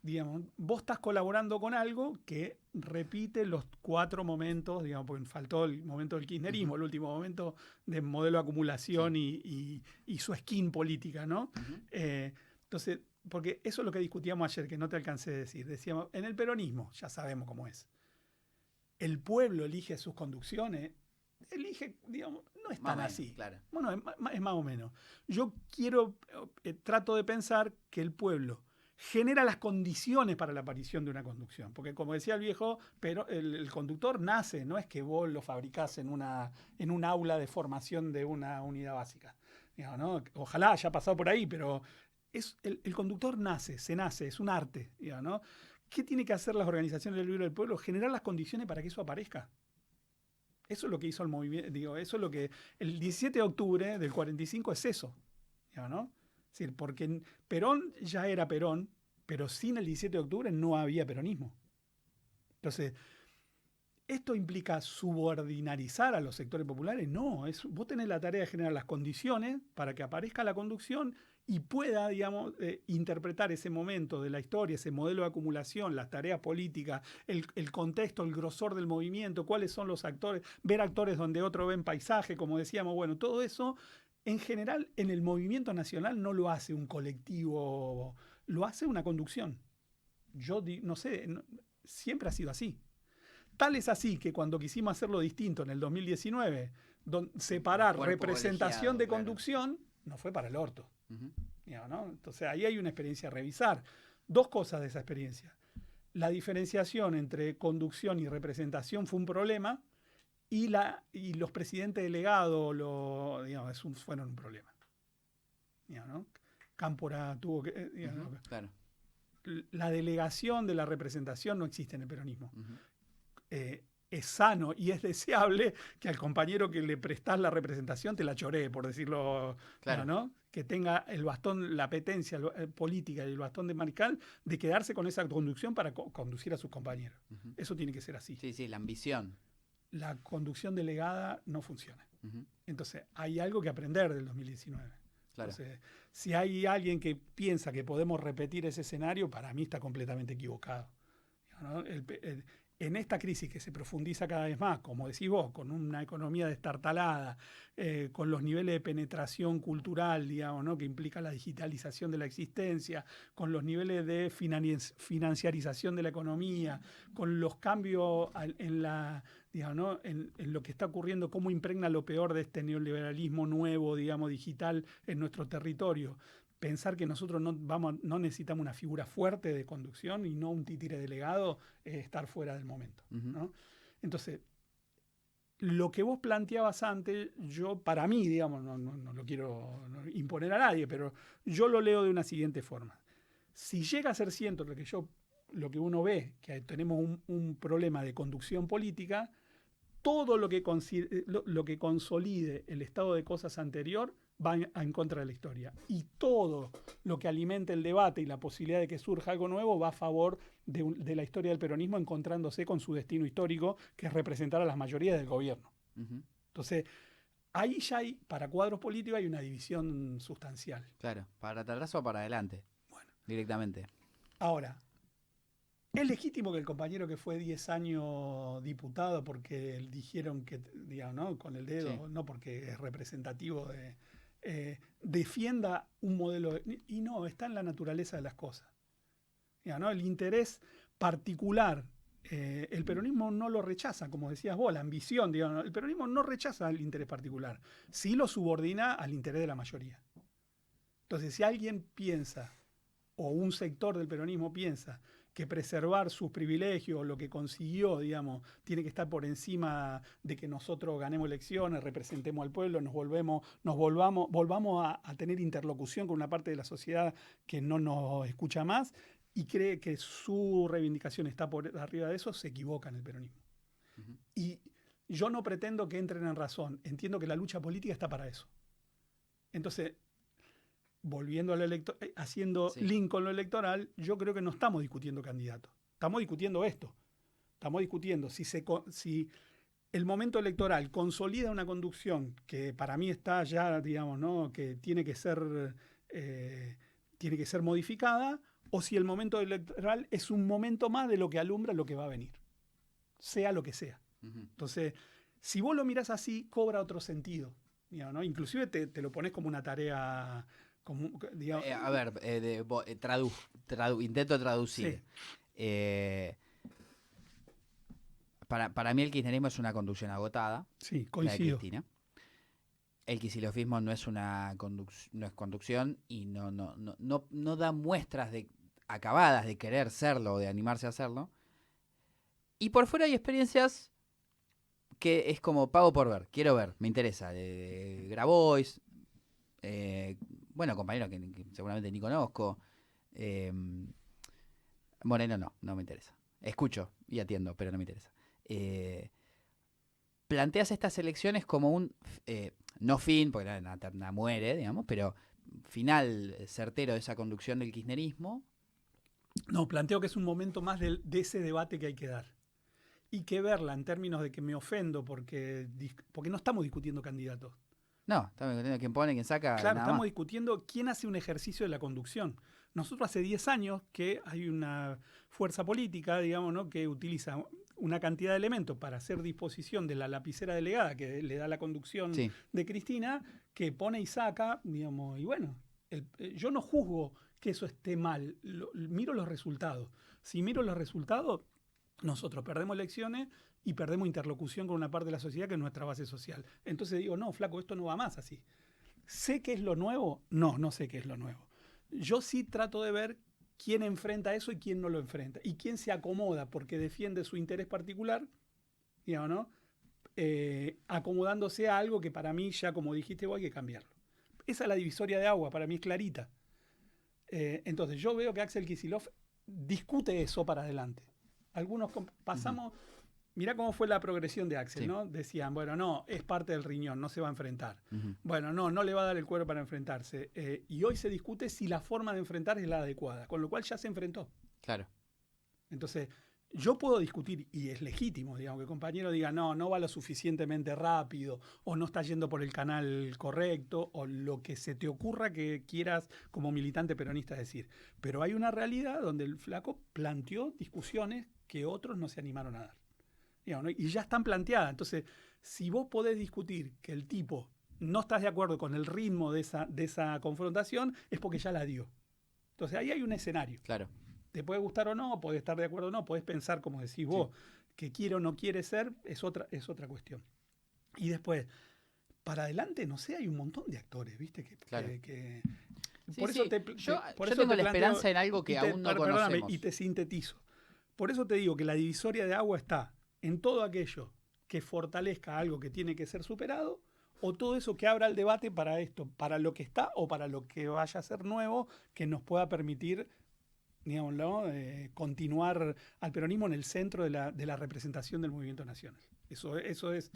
digamos, vos estás colaborando con algo que repite los 4 momentos, digamos, porque faltó el momento del kirchnerismo, el último momento del modelo de acumulación y su skin política, ¿no? Entonces, porque eso es lo que discutíamos ayer, que no te alcancé de decir. Decíamos, en el peronismo, ya sabemos cómo es. El pueblo elige sus conducciones, digamos, no es tan así. Claro. Bueno, es más o menos. Yo trato de pensar que el pueblo genera las condiciones para la aparición de una conducción. Porque como decía el viejo, pero el conductor nace, no es que vos lo fabricás en un aula de formación de una unidad básica. Digamos, ¿no? Ojalá haya pasado por ahí, pero el conductor se nace, es un arte. Digamos, ¿no? ¿Qué tiene que hacer las organizaciones del Libro del Pueblo? Generar las condiciones para que eso aparezca. Eso es lo que hizo el movimiento, eso es lo que el 17 de octubre del 45 es eso. Digamos, ¿no? Es decir, porque Perón ya era Perón, pero sin el 17 de octubre no había peronismo. Entonces, ¿esto implica subordinarizar a los sectores populares? No, vos tenés la tarea de generar las condiciones para que aparezca la conducción y pueda, digamos, interpretar ese momento de la historia, ese modelo de acumulación, las tareas políticas, el contexto, el grosor del movimiento, cuáles son los actores, ver actores donde otro ven paisaje, como decíamos, bueno, todo eso. En general, en el movimiento nacional no lo hace un colectivo, lo hace una conducción. Yo no sé, siempre ha sido así. Tal es así que cuando quisimos hacerlo distinto en el 2019, separar representación de conducción, no fue para el orto. Digamos, ¿no? Entonces ahí hay una experiencia a revisar. Dos cosas de esa experiencia. La diferenciación entre conducción y representación fue un problema. Y los presidentes delegados fueron un problema. ¿No? Cámpora tuvo que... Claro. La delegación de la representación no existe en el peronismo. Es sano y es deseable que al compañero que le prestás la representación te la choree, por decirlo, claro, ¿no? Que tenga el bastón, la apetencia política y el bastón de mariscal de quedarse con esa conducción para conducir a sus compañeros. Eso tiene que ser así. Sí, la ambición. La conducción delegada no funciona. Entonces, hay algo que aprender del 2019. Claro. Entonces, si hay alguien que piensa que podemos repetir ese escenario, para mí está completamente equivocado. ¿No? En esta crisis que se profundiza cada vez más, como decís vos, con una economía destartalada, con los niveles de penetración cultural, digamos, ¿no? Que implica la digitalización de la existencia, con los niveles de financiarización de la economía, con los cambios digamos, ¿no? en lo que está ocurriendo, cómo impregna lo peor de este neoliberalismo nuevo, digamos, digital en nuestro territorio. Pensar que nosotros no necesitamos una figura fuerte de conducción y no un títere delegado es estar fuera del momento. ¿No? Entonces, lo que vos planteabas antes, para mí, digamos, no lo quiero imponer a nadie, pero yo lo leo de una siguiente forma. Si llega a ser cierto lo que uno ve, que tenemos un problema de conducción política, todo lo que consolide el estado de cosas anterior va en contra de la historia. Y todo lo que alimente el debate y la posibilidad de que surja algo nuevo va a favor de la historia del peronismo, encontrándose con su destino histórico, que es representar a las mayorías del gobierno. Entonces, ahí ya para cuadros políticos hay una división sustancial. Claro, para atrás o para adelante. Bueno. Directamente. Ahora, ¿es legítimo que el compañero que fue 10 años diputado, porque dijeron que, digamos, ¿no? Con el dedo, no porque es representativo defienda un modelo. Y no, está en la naturaleza de las cosas. Ya, ¿no? El interés particular, el peronismo no lo rechaza, como decías vos, la ambición, digamos, el peronismo no rechaza el interés particular, sí lo subordina al interés de la mayoría. Entonces, si alguien piensa, o un sector del peronismo piensa, que preservar sus privilegios, lo que consiguió, digamos, tiene que estar por encima de que nosotros ganemos elecciones, representemos al pueblo, volvamos a tener interlocución con una parte de la sociedad que no nos escucha más, y cree que su reivindicación está por arriba de eso, se equivoca en el peronismo. Uh-huh. Y yo no pretendo que entren en razón, entiendo que la lucha política está para eso. Entonces, volviendo al haciendo link con lo electoral, yo creo que no estamos discutiendo candidatos. Estamos discutiendo esto. Estamos discutiendo si el momento electoral consolida una conducción que para mí está ya, digamos, ¿no? Que tiene que ser modificada, o si el momento electoral es un momento más de lo que alumbra lo que va a venir. Sea lo que sea. Uh-huh. Entonces, si vos lo mirás así, cobra otro sentido. Digamos, ¿no? Inclusive te lo pones como una tarea... digamos, a ver, intento traducir. Sí. Para mí el kirchnerismo es una conducción agotada. Sí, coincido. El kicillovismo no es no es conducción y no da muestras acabadas de querer serlo o de animarse a hacerlo. Y por fuera hay experiencias que es como pago por ver, quiero ver, me interesa. Grabois, bueno, compañeros que seguramente ni conozco. Moreno no me interesa. Escucho y atiendo, pero no me interesa. Planteas estas elecciones como un, no fin, porque la muere, digamos, pero final certero de esa conducción del kirchnerismo. No, planteo que es un momento más de ese debate que hay que dar. Y que verla en términos de que me ofendo porque no estamos discutiendo candidatos. No, estamos discutiendo quién pone, quién saca. Claro, estamos discutiendo quién hace un ejercicio de la conducción. Nosotros hace 10 años que hay una fuerza política, digamos, ¿no? Que utiliza una cantidad de elementos para hacer disposición de la lapicera delegada que le da la conducción de Cristina, que pone y saca, digamos, y bueno, yo no juzgo que eso esté mal, miro los resultados. Si miro los resultados, nosotros perdemos elecciones y perdemos interlocución con una parte de la sociedad que es nuestra base social. Entonces digo, no, flaco, esto no va más así. ¿Sé qué es lo nuevo? No sé qué es lo nuevo. Yo sí trato de ver quién enfrenta eso y quién no lo enfrenta. Y quién se acomoda porque defiende su interés particular, digamos, ¿no? Acomodándose a algo que para mí ya, como dijiste vos, hay que cambiarlo. Esa es la divisoria de agua, para mí es clarita. Entonces yo veo que Axel Kicillof discute eso para adelante. Algunos pasamos... Uh-huh. Mirá cómo fue la progresión de Axel, ¿no? Decían, bueno, no, es parte del riñón, no se va a enfrentar. Uh-huh. Bueno, no le va a dar el cuero para enfrentarse. Y hoy se discute si la forma de enfrentar es la adecuada, con lo cual ya se enfrentó. Claro. Entonces, yo puedo discutir, y es legítimo, digamos, que el compañero diga, no va lo suficientemente rápido, o no está yendo por el canal correcto, o lo que se te ocurra que quieras como militante peronista decir. Pero hay una realidad donde el flaco planteó discusiones que otros no se animaron a dar. Digamos, ¿no? Y ya están planteadas. Entonces, si vos podés discutir que el tipo no estás de acuerdo con el ritmo de esa confrontación, es porque ya la dio. Entonces, ahí hay un escenario. Claro. Te puede gustar o no, podés estar de acuerdo o no, podés pensar, como decís vos, que quiere o no quiere ser, es otra cuestión. Y después, para adelante, no sé, hay un montón de actores, ¿viste? Por eso yo tengo la esperanza en algo que aún no conocemos. Y te sintetizo. Por eso te digo que la divisoria de agua está en todo aquello que fortalezca algo que tiene que ser superado, o todo eso que abra el debate para esto, para lo que está o para lo que vaya a ser nuevo, que nos pueda permitir, digámoslo, continuar al peronismo en el centro de la representación del movimiento nacional. Eso es.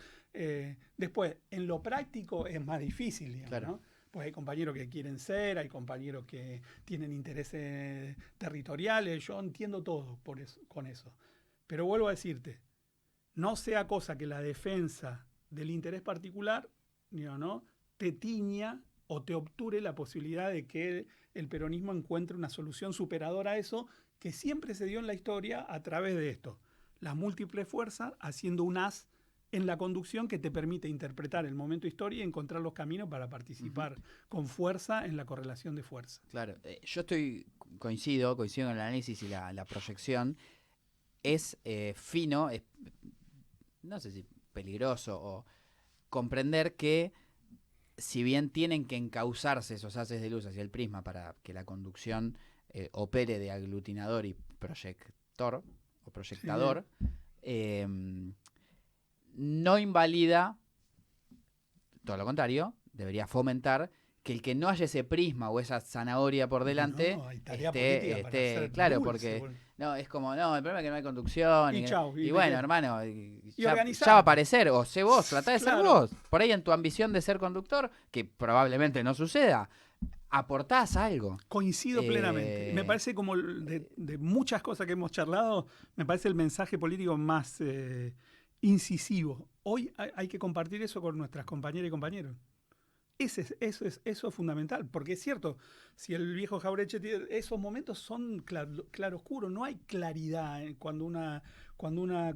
Después, en lo práctico es más difícil, digamos, claro. ¿No? Pues hay compañeros que quieren ser, hay compañeros que tienen intereses territoriales, yo entiendo todo con eso. Pero vuelvo a decirte, no sea cosa que la defensa del interés particular, ¿no? te tiña o te obture la posibilidad de que el peronismo encuentre una solución superadora a eso, que siempre se dio en la historia a través de esto. Las múltiples fuerzas haciendo un haz en la conducción que te permite interpretar el momento historia y encontrar los caminos para participar con fuerza en la correlación de fuerza. Claro, yo coincido en el análisis y la proyección. Es fino, no sé si peligroso, o comprender que si bien tienen que encauzarse esos haces de luz hacia el prisma para que la conducción opere de aglutinador y proyector o proyectador, no invalida, todo lo contrario, debería fomentar que el que no haya ese prisma o esa zanahoria por delante Hay tarea política para hacer claro, dulce, porque bueno. no, es como, no, el problema es que no hay conducción. Y chau, y bueno, hermano, ya organizar. va a aparecer, o sé vos, tratá de ser Claro. vos. Por ahí en tu ambición de ser conductor, que probablemente no suceda, aportás algo. Coincido plenamente. Me parece como de muchas cosas que hemos charlado, me parece el mensaje político más incisivo. Hoy hay que compartir eso con nuestras compañeras y compañeros. Eso es fundamental, porque es cierto, si el viejo Jauretche tiene, esos momentos son claroscuros, no hay claridad cuando una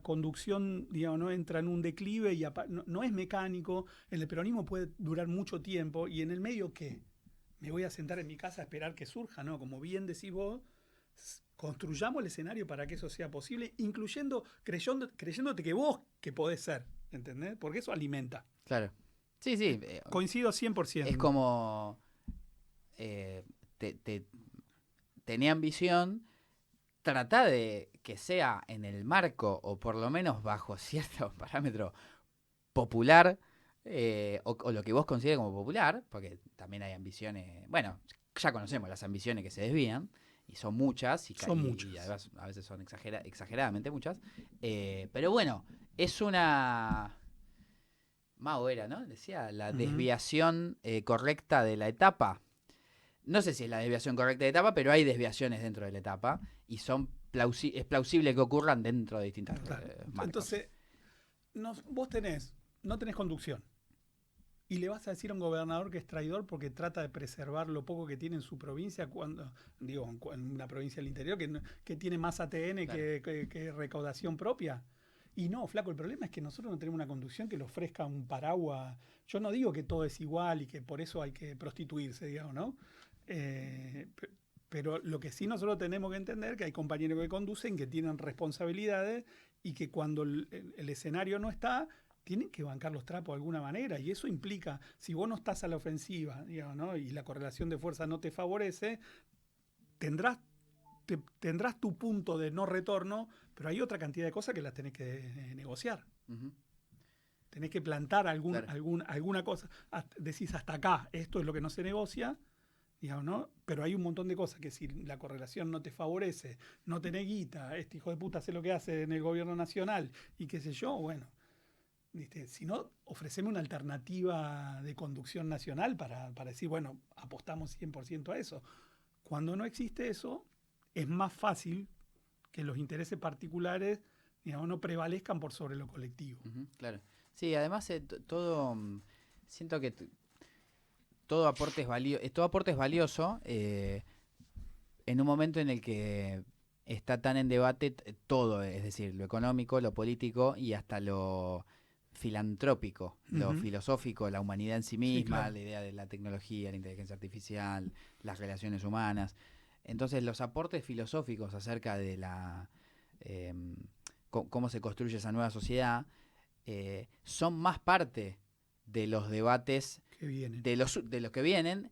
conducción, digamos, no entra en un declive y no es mecánico. El peronismo puede durar mucho tiempo y en el medio, ¿qué? Me voy a sentar en mi casa a esperar que surja, ¿no? Como bien decís vos, construyamos el escenario para que eso sea posible, creyéndote que vos que podés ser, ¿entendés? Porque eso alimenta. Claro. Sí. Coincido 100%. Es como tenía ambición, trata de que sea en el marco, o por lo menos bajo cierto parámetro popular, o lo que vos consideres como popular, porque también hay ambiciones, bueno, ya conocemos las ambiciones que se desvían, y son muchas, y además a veces son exageradamente muchas, pero bueno, es una... Mao era, ¿no? Decía la desviación correcta de la etapa. No sé si es la desviación correcta de etapa, pero hay desviaciones dentro de la etapa y es plausible que ocurran dentro de distintas marcos. Entonces, vos no tenés conducción y le vas a decir a un gobernador que es traidor porque trata de preservar lo poco que tiene en su provincia, en una provincia del interior que tiene más ATN, claro, que recaudación propia. Y no, flaco, el problema es que nosotros no tenemos una conducción que le ofrezca un paraguas. Yo no digo que todo es igual y que por eso hay que prostituirse, digamos, ¿no? Pero lo que sí nosotros tenemos que entender es que hay compañeros que conducen, que tienen responsabilidades y que cuando el escenario no está, tienen que bancar los trapos de alguna manera. Y eso implica, si vos no estás a la ofensiva, digamos, ¿no? Y la correlación de fuerza no te favorece, tendrás tu punto de no retorno, pero hay otra cantidad de cosas que las tenés que negociar. Tenés que plantar alguna cosa. Decís hasta acá, esto es lo que no se negocia, digamos, ¿no? Pero hay un montón de cosas que si la correlación no te favorece, no tenés guita, este hijo de puta hace lo que hace en el gobierno nacional y qué sé yo, bueno. ¿Viste? Si no, ofreceme una alternativa de conducción nacional para decir, bueno, apostamos 100% a eso. Cuando no existe eso, es más fácil que los intereses particulares, digamos, no prevalezcan por sobre lo colectivo. Claro. Sí, además siento que todo aporte es valioso en un momento en el que está tan en debate todo, es decir, lo económico, lo político y hasta lo filantrópico, lo filosófico, la humanidad en sí misma, sí, claro, la idea de la tecnología, la inteligencia artificial, las relaciones humanas. Entonces los aportes filosóficos acerca de cómo se construye esa nueva sociedad son más parte de los debates que vienen. de los que vienen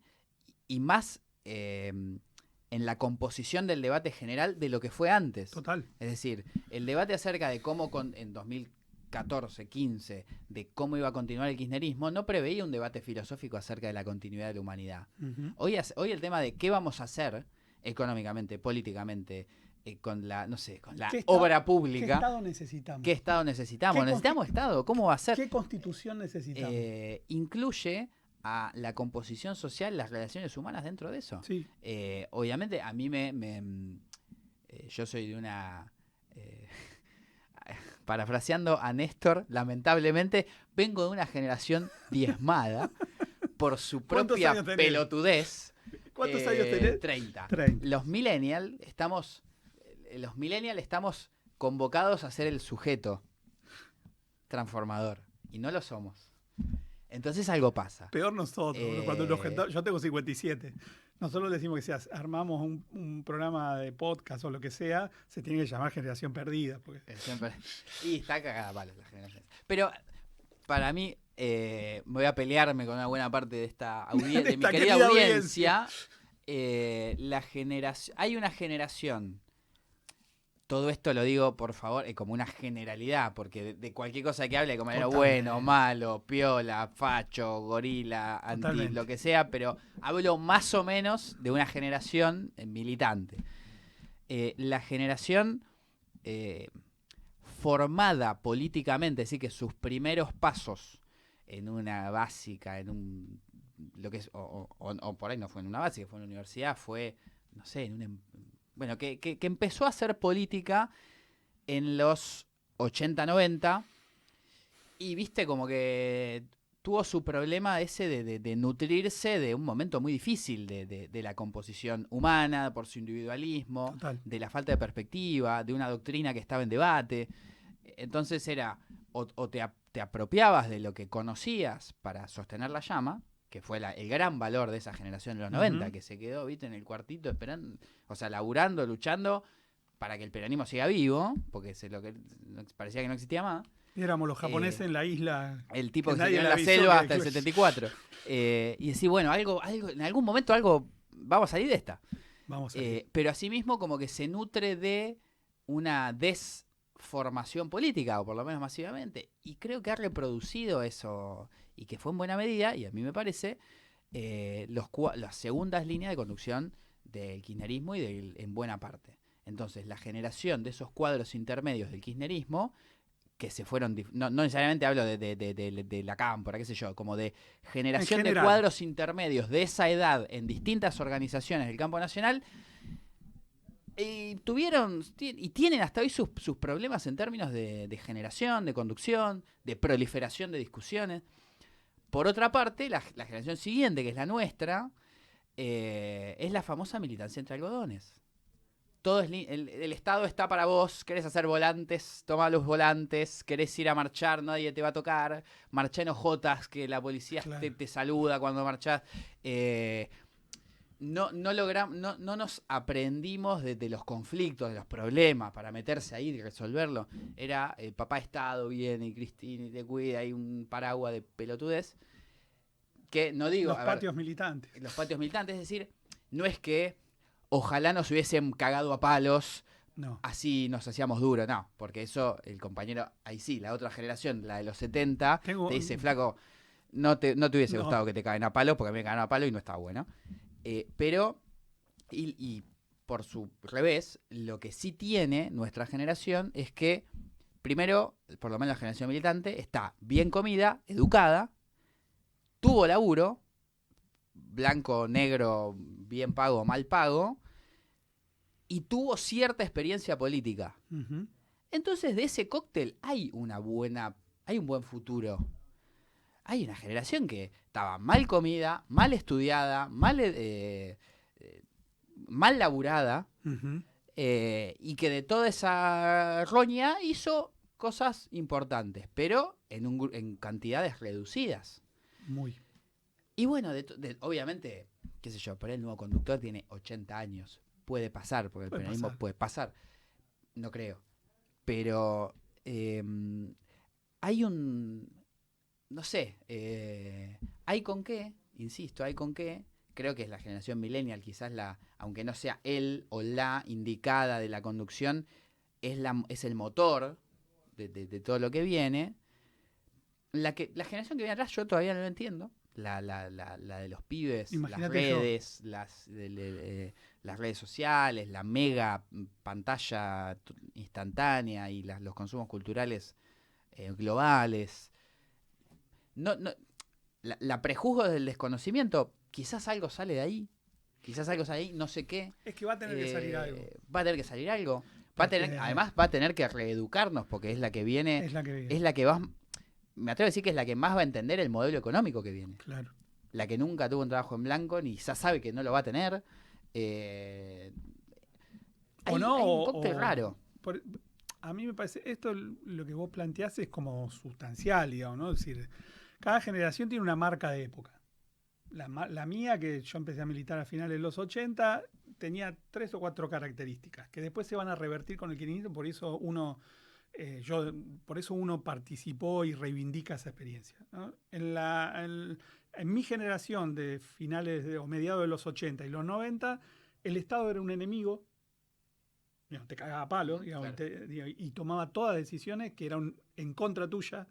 y más en la composición del debate general de lo que fue antes. Total. Es decir, el debate acerca de cómo en 2014, 15, de cómo iba a continuar el kirchnerismo, no preveía un debate filosófico acerca de la continuidad de la humanidad. Hoy el tema de qué vamos a hacer económicamente, políticamente, con la obra pública. ¿Qué Estado necesitamos? ¿Qué Estado necesitamos? ¿Necesitamos Estado? ¿Cómo va a ser? ¿Qué Constitución necesitamos? Incluye a la composición social, las relaciones humanas dentro de eso. Sí. Obviamente, a mí yo soy de una... parafraseando a Néstor, lamentablemente, vengo de una generación diezmada por su propia pelotudez. ¿Cuántos años tenés? 30. Los millennials estamos convocados a ser el sujeto. transformador. Y no lo somos. Entonces algo pasa. Peor nosotros, cuando nos juntamos, yo tengo 57. Nosotros decimos que si armamos un programa de podcast o lo que sea, se tiene que llamar Generación Perdida. Porque... Y está cagada palo la generación. Pero para mí, voy a pelearme con una buena parte de esta de mi querida audiencia. Hay una generación. Todo esto lo digo, por favor, como una generalidad, porque de cualquier cosa que hable, como era bueno, malo, piola, facho, gorila, anti, lo que sea, pero hablo más o menos de una generación militante. La generación formada políticamente, es decir, que sus primeros pasos en una básica, en un lo que es, o por ahí no fue en una básica, fue en una universidad, fue, no sé, en un bueno, que empezó a hacer política en los 80, 90 y viste como que tuvo su problema ese de nutrirse de un momento muy difícil de la composición humana, por su individualismo, Total. De la falta de perspectiva, de una doctrina que estaba en debate. Entonces era, o te apropiabas de lo que conocías para sostener la llama, que fue el gran valor de esa generación de los 90, que se quedó, viste, en el cuartito esperando, o sea, laburando, luchando para que el peronismo siga vivo, porque parecía que no existía más. Y éramos los japoneses en la isla. El tipo que se quedó en la selva hasta el 74. Y decir, bueno, algo, en algún momento vamos a salir de esta. Vamos a salir. Pero asimismo como que se nutre de una desformación política, o por lo menos masivamente, y creo que ha reproducido eso, y que fue en buena medida, y a mí me parece, las segundas líneas de conducción del kirchnerismo y en buena parte. Entonces, la generación de esos cuadros intermedios del kirchnerismo, que se fueron, no necesariamente hablo de la cámpora, qué sé yo, como de generación de cuadros intermedios de esa edad en distintas organizaciones del campo nacional, tienen hasta hoy sus problemas en términos de generación, de conducción, de proliferación de discusiones. Por otra parte, la generación siguiente, que es la nuestra, es la famosa militancia entre algodones. El Estado está para vos, querés hacer volantes, toma los volantes, querés ir a marchar, nadie te va a tocar, marchá en ojotas, que la policía te saluda cuando marchás. No nos aprendimos de los conflictos, de los problemas, para meterse ahí y resolverlo. Era papá Estado viene y Cristina y te cuida, y un paraguas de pelotudez. Que no digo... Los patios militantes. Los patios militantes, es decir, no es que ojalá nos hubiesen cagado a palos, así nos hacíamos duro, no, porque eso el compañero, ahí sí, la otra generación, la de los 70, te dice, flaco, no te hubiese gustado que te caguen a palos, porque a mí me cagaron a palos y no estaba bueno. Pero, y por su revés, lo que sí tiene nuestra generación es que, primero, por lo menos la generación militante, está bien comida, educada, tuvo laburo, blanco, negro, bien pago, mal pago, y tuvo cierta experiencia política. Uh-huh. Entonces, de ese cóctel hay un buen futuro. Hay una generación que estaba mal comida, mal estudiada, mal laburada, uh-huh. Y que de toda esa roña hizo cosas importantes, pero en cantidades reducidas. Muy. Y bueno, obviamente, qué sé yo, por ahí el nuevo conductor tiene 80 años. Puede pasar, porque el peronismo puede pasar. No creo. Pero hay no sé, hay con qué, insisto, hay con qué. Creo que es la generación millennial, quizás aunque no sea él o la indicada de la conducción, es el motor de todo lo que viene. La generación que viene atrás yo todavía no lo entiendo. La de los pibes, imagínate las redes, las redes sociales, la mega pantalla instantánea y los consumos culturales globales. La prejuzgo del desconocimiento, quizás algo sale de ahí, no sé qué. Es que va a tener que salir algo. Va a tener que salir algo. Además va a tener que reeducarnos, porque es la que viene. Es la que va. Me atrevo a decir que es la que más va a entender el modelo económico que viene. Claro. La que nunca tuvo un trabajo en blanco, ni ya sabe que no lo va a tener. Hay un cóctel raro. a mí me parece, esto lo que vos planteás es como sustancial, digamos, ¿no? Es decir, cada generación tiene una marca de época. La mía, que yo empecé a militar a finales de los 80, tenía 3 o 4 características, que después se van a revertir con el kirchnerismo, por eso uno participó y reivindica esa experiencia, ¿no? En mi generación de o mediados de los 80 y los 90, el Estado era un enemigo, digamos, te cagaba a palo, digamos, Claro. y tomaba todas decisiones que eran en contra tuya.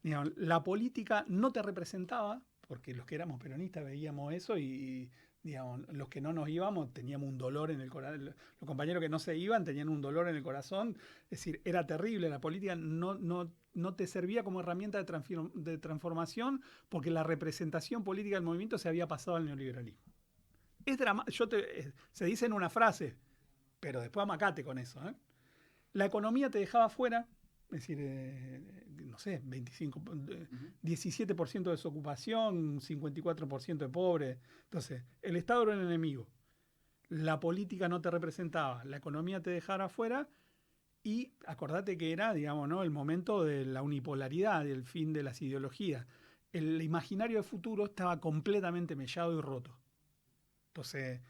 Digamos, la política no te representaba, porque los que éramos peronistas veíamos eso y digamos, los que no nos íbamos teníamos un dolor en el corazón. Los compañeros que no se iban tenían un dolor en el corazón. Es decir, era terrible. La política no te servía como herramienta de transformación porque la representación política del movimiento se había pasado al neoliberalismo. Se dice en una frase, pero después amacate con eso, ¿eh? La economía te dejaba fuera, es decir, no sé, 17% de desocupación, 54% de pobres. Entonces, el Estado era el enemigo. La política no te representaba, la economía te dejaba fuera y acordate que era, digamos, ¿no?, el momento de la unipolaridad, del fin de las ideologías. El imaginario de futuro estaba completamente mellado y roto. Entonces,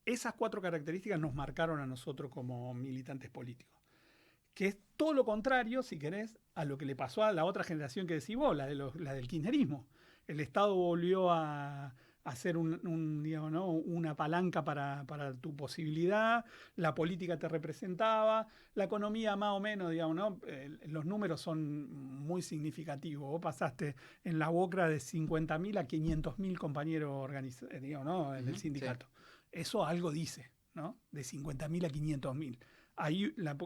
esas 4 características nos marcaron a nosotros como militantes políticos. Que es todo lo contrario, si querés, a lo que le pasó a la otra generación que decís vos, la del kirchnerismo. El Estado volvió a hacer digamos, ¿no?, una palanca para tu posibilidad, la política te representaba, la economía más o menos, digamos, ¿no? Los números son muy significativos. Vos pasaste en la UOCRA de 50.000 a 500.000 compañeros digamos, ¿no?, en el sindicato. Sí. Eso algo dice, ¿no? De 50.000 a 500.000. Ahí la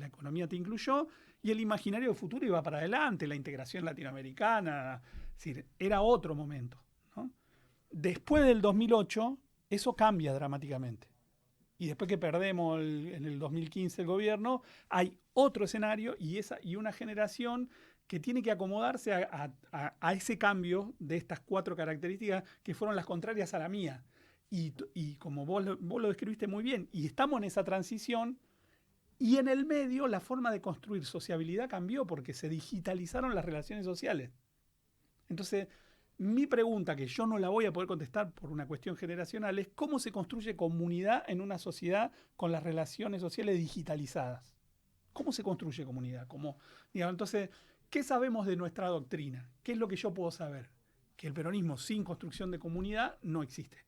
economía te incluyó y el imaginario del futuro iba para adelante, la integración latinoamericana, es decir, era otro momento, ¿no? Después del 2008, eso cambia dramáticamente. Y después que perdemos en el 2015 el gobierno, hay otro escenario y una generación que tiene que acomodarse a ese cambio de estas 4 características que fueron las contrarias a la mía. Y como vos lo describiste muy bien, y estamos en esa transición. Y en el medio la forma de construir sociabilidad cambió porque se digitalizaron las relaciones sociales. Entonces, mi pregunta, que yo no la voy a poder contestar por una cuestión generacional, es cómo se construye comunidad en una sociedad con las relaciones sociales digitalizadas. ¿Cómo se construye comunidad? Entonces, ¿qué sabemos de nuestra doctrina? ¿Qué es lo que yo puedo saber? Que el peronismo sin construcción de comunidad no existe.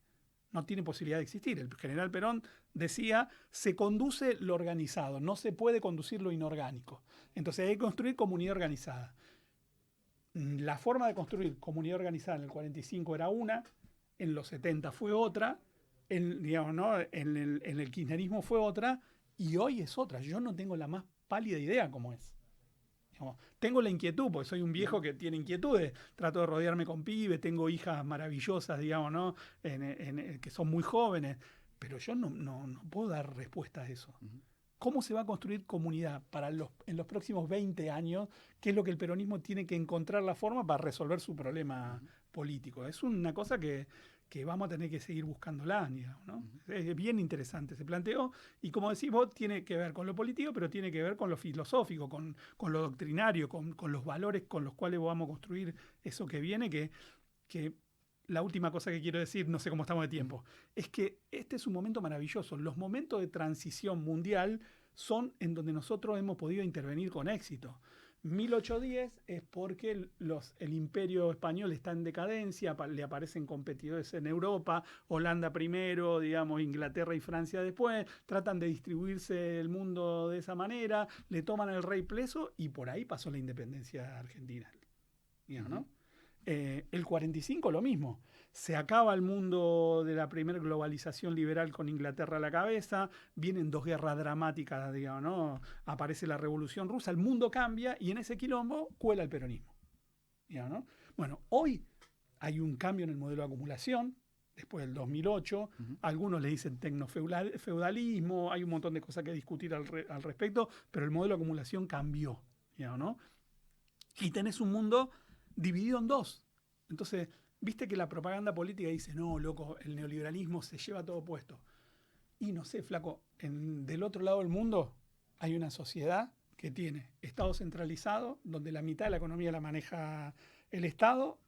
No tiene posibilidad de existir. El general Perón decía, se conduce lo organizado, no se puede conducir lo inorgánico. Entonces hay que construir comunidad organizada. La forma de construir comunidad organizada en el 45 era una, en los 70 fue otra, digamos, ¿no?, en el kirchnerismo fue otra, y hoy es otra. Yo no tengo la más pálida idea cómo es. Tengo la inquietud, porque soy un viejo que tiene inquietudes, trato de rodearme con pibes, tengo hijas maravillosas, digamos, ¿no?, que son muy jóvenes, pero yo no puedo dar respuesta a eso. ¿Cómo se va a construir comunidad en los próximos 20 años? ¿Qué es lo que el peronismo tiene que encontrar la forma para resolver su problema político? Es una cosa que vamos a tener que seguir buscándola, digamos, ¿no? Es bien interesante, se planteó, y como decís vos, tiene que ver con lo político, pero tiene que ver con lo filosófico, con lo doctrinario, con los valores con los cuales vamos a construir eso que viene, que la última cosa que quiero decir, no sé cómo estamos de tiempo, es que este es un momento maravilloso. Los momentos de transición mundial son en donde nosotros hemos podido intervenir con éxito. 1810 es porque el imperio español está en decadencia, le aparecen competidores en Europa, Holanda primero, digamos, Inglaterra y Francia después, tratan de distribuirse el mundo de esa manera, le toman el rey preso y por ahí pasó la independencia argentina, digamos, ¿no? El 45 lo mismo. Se acaba el mundo de la primera globalización liberal con Inglaterra a la cabeza, vienen 2 guerras dramáticas, digamos, ¿no? Aparece la Revolución Rusa, el mundo cambia y en ese quilombo cuela el peronismo, digamos, ¿no? Bueno, hoy hay un cambio en el modelo de acumulación, después del 2008, algunos le dicen tecnofeudalismo, hay un montón de cosas que discutir al respecto, pero el modelo de acumulación cambió, digamos, ¿no? Y tenés un mundo dividido en 2. Entonces, viste que la propaganda política dice, no, loco, el neoliberalismo se lleva todo puesto. Y no sé, flaco, del otro lado del mundo hay una sociedad que tiene Estado centralizado, donde la mitad de la economía la maneja el Estado,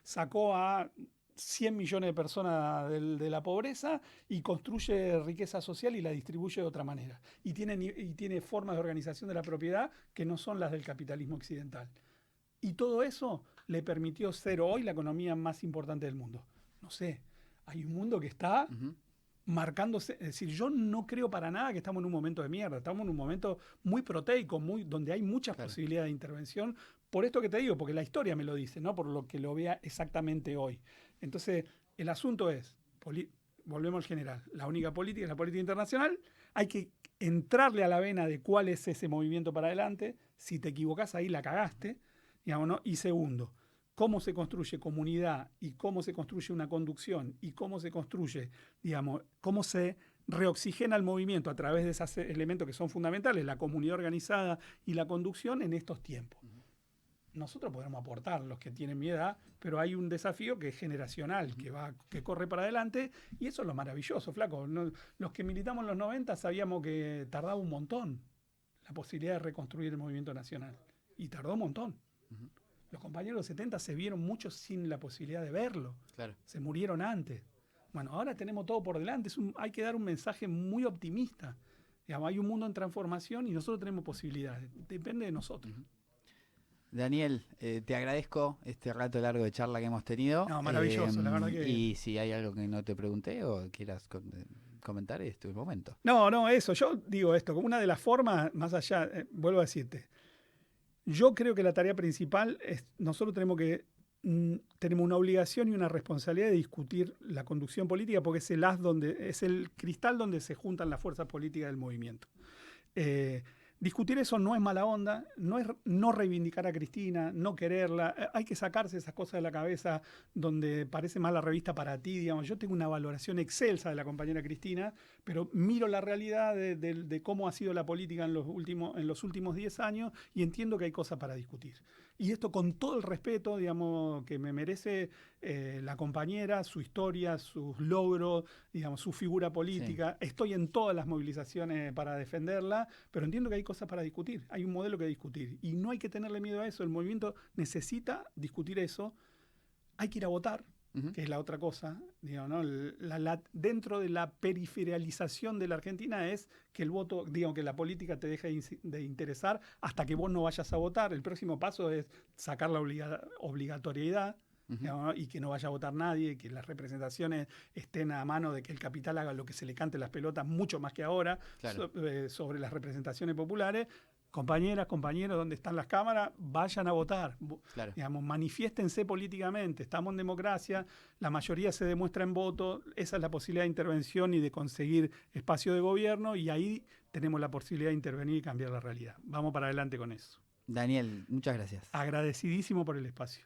sacó a 100 millones de personas de la pobreza y construye riqueza social y la distribuye de otra manera. Y tiene formas de organización de la propiedad que no son las del capitalismo occidental. Y todo eso le permitió ser hoy la economía más importante del mundo. No sé, hay un mundo que está marcándose. Es decir, yo no creo para nada que estamos en un momento de mierda. Estamos en un momento muy proteico, donde hay muchas posibilidades de intervención. Por esto que te digo, porque la historia me lo dice, no por lo que lo vea exactamente hoy. Entonces, el asunto es, volvemos al general, la única política es la política internacional. Hay que entrarle a la vena de cuál es ese movimiento para adelante. Si te equivocás, ahí la cagaste. Digamos, ¿no? Y segundo, cómo se construye comunidad y cómo se construye una conducción y cómo se construye, digamos, cómo se reoxigena el movimiento a través de esos elementos que son fundamentales, la comunidad organizada y la conducción en estos tiempos. Nosotros podemos aportar, los que tienen mi edad, pero hay un desafío que es generacional, que corre para adelante, y eso es lo maravilloso, flaco. Los que militamos en los 90 sabíamos que tardaba un montón la posibilidad de reconstruir el movimiento nacional, y tardó un montón. Los compañeros de los 70 se vieron muchos sin la posibilidad de verlo. Claro. Se murieron antes. Bueno, ahora tenemos todo por delante. Hay que dar un mensaje muy optimista. Digamos, hay un mundo en transformación y nosotros tenemos posibilidades. Depende de nosotros. Daniel, te agradezco este rato largo de charla que hemos tenido. No, maravilloso, la verdad que... Y si hay algo que no te pregunté o quieras comentar, es tu momento. No, eso. Yo digo esto, como una de las formas, más allá, vuelvo a decirte, yo creo que la tarea principal es, nosotros tenemos una obligación y una responsabilidad de discutir la conducción política porque es el cristal donde se juntan las fuerzas políticas del movimiento. Discutir eso no es mala onda, no es no reivindicar a Cristina, no quererla. Hay que sacarse esas cosas de la cabeza donde parece más la revista para ti. Digamos. Yo tengo una valoración excelsa de la compañera Cristina, pero miro la realidad de cómo ha sido la política en los últimos 10 años y entiendo que hay cosas para discutir. Y esto con todo el respeto, digamos, que me merece la compañera, su historia, sus logros, digamos, su figura política. Sí. Estoy en todas las movilizaciones para defenderla, pero entiendo que hay cosas para discutir. Hay un modelo que discutir. Y no hay que tenerle miedo a eso. El movimiento necesita discutir eso. Hay que ir a votar, que es la otra cosa. Digamos, ¿no? Dentro de la periferialización de la Argentina es que el voto, digamos, que la política te deja de interesar hasta que vos no vayas a votar. El próximo paso es sacar la obligatoriedad. Digamos, y que no vaya a votar nadie, que las representaciones estén a mano de que el capital haga lo que se le cante las pelotas, mucho más que ahora, claro. Sobre las representaciones populares. Compañeras, compañeros, donde están las cámaras, vayan a votar. Claro. Digamos, manifiéstense políticamente. Estamos en democracia, la mayoría se demuestra en voto, esa es la posibilidad de intervención y de conseguir espacio de gobierno, y ahí tenemos la posibilidad de intervenir y cambiar la realidad. Vamos para adelante con eso. Daniel, muchas gracias. Agradecidísimo por el espacio.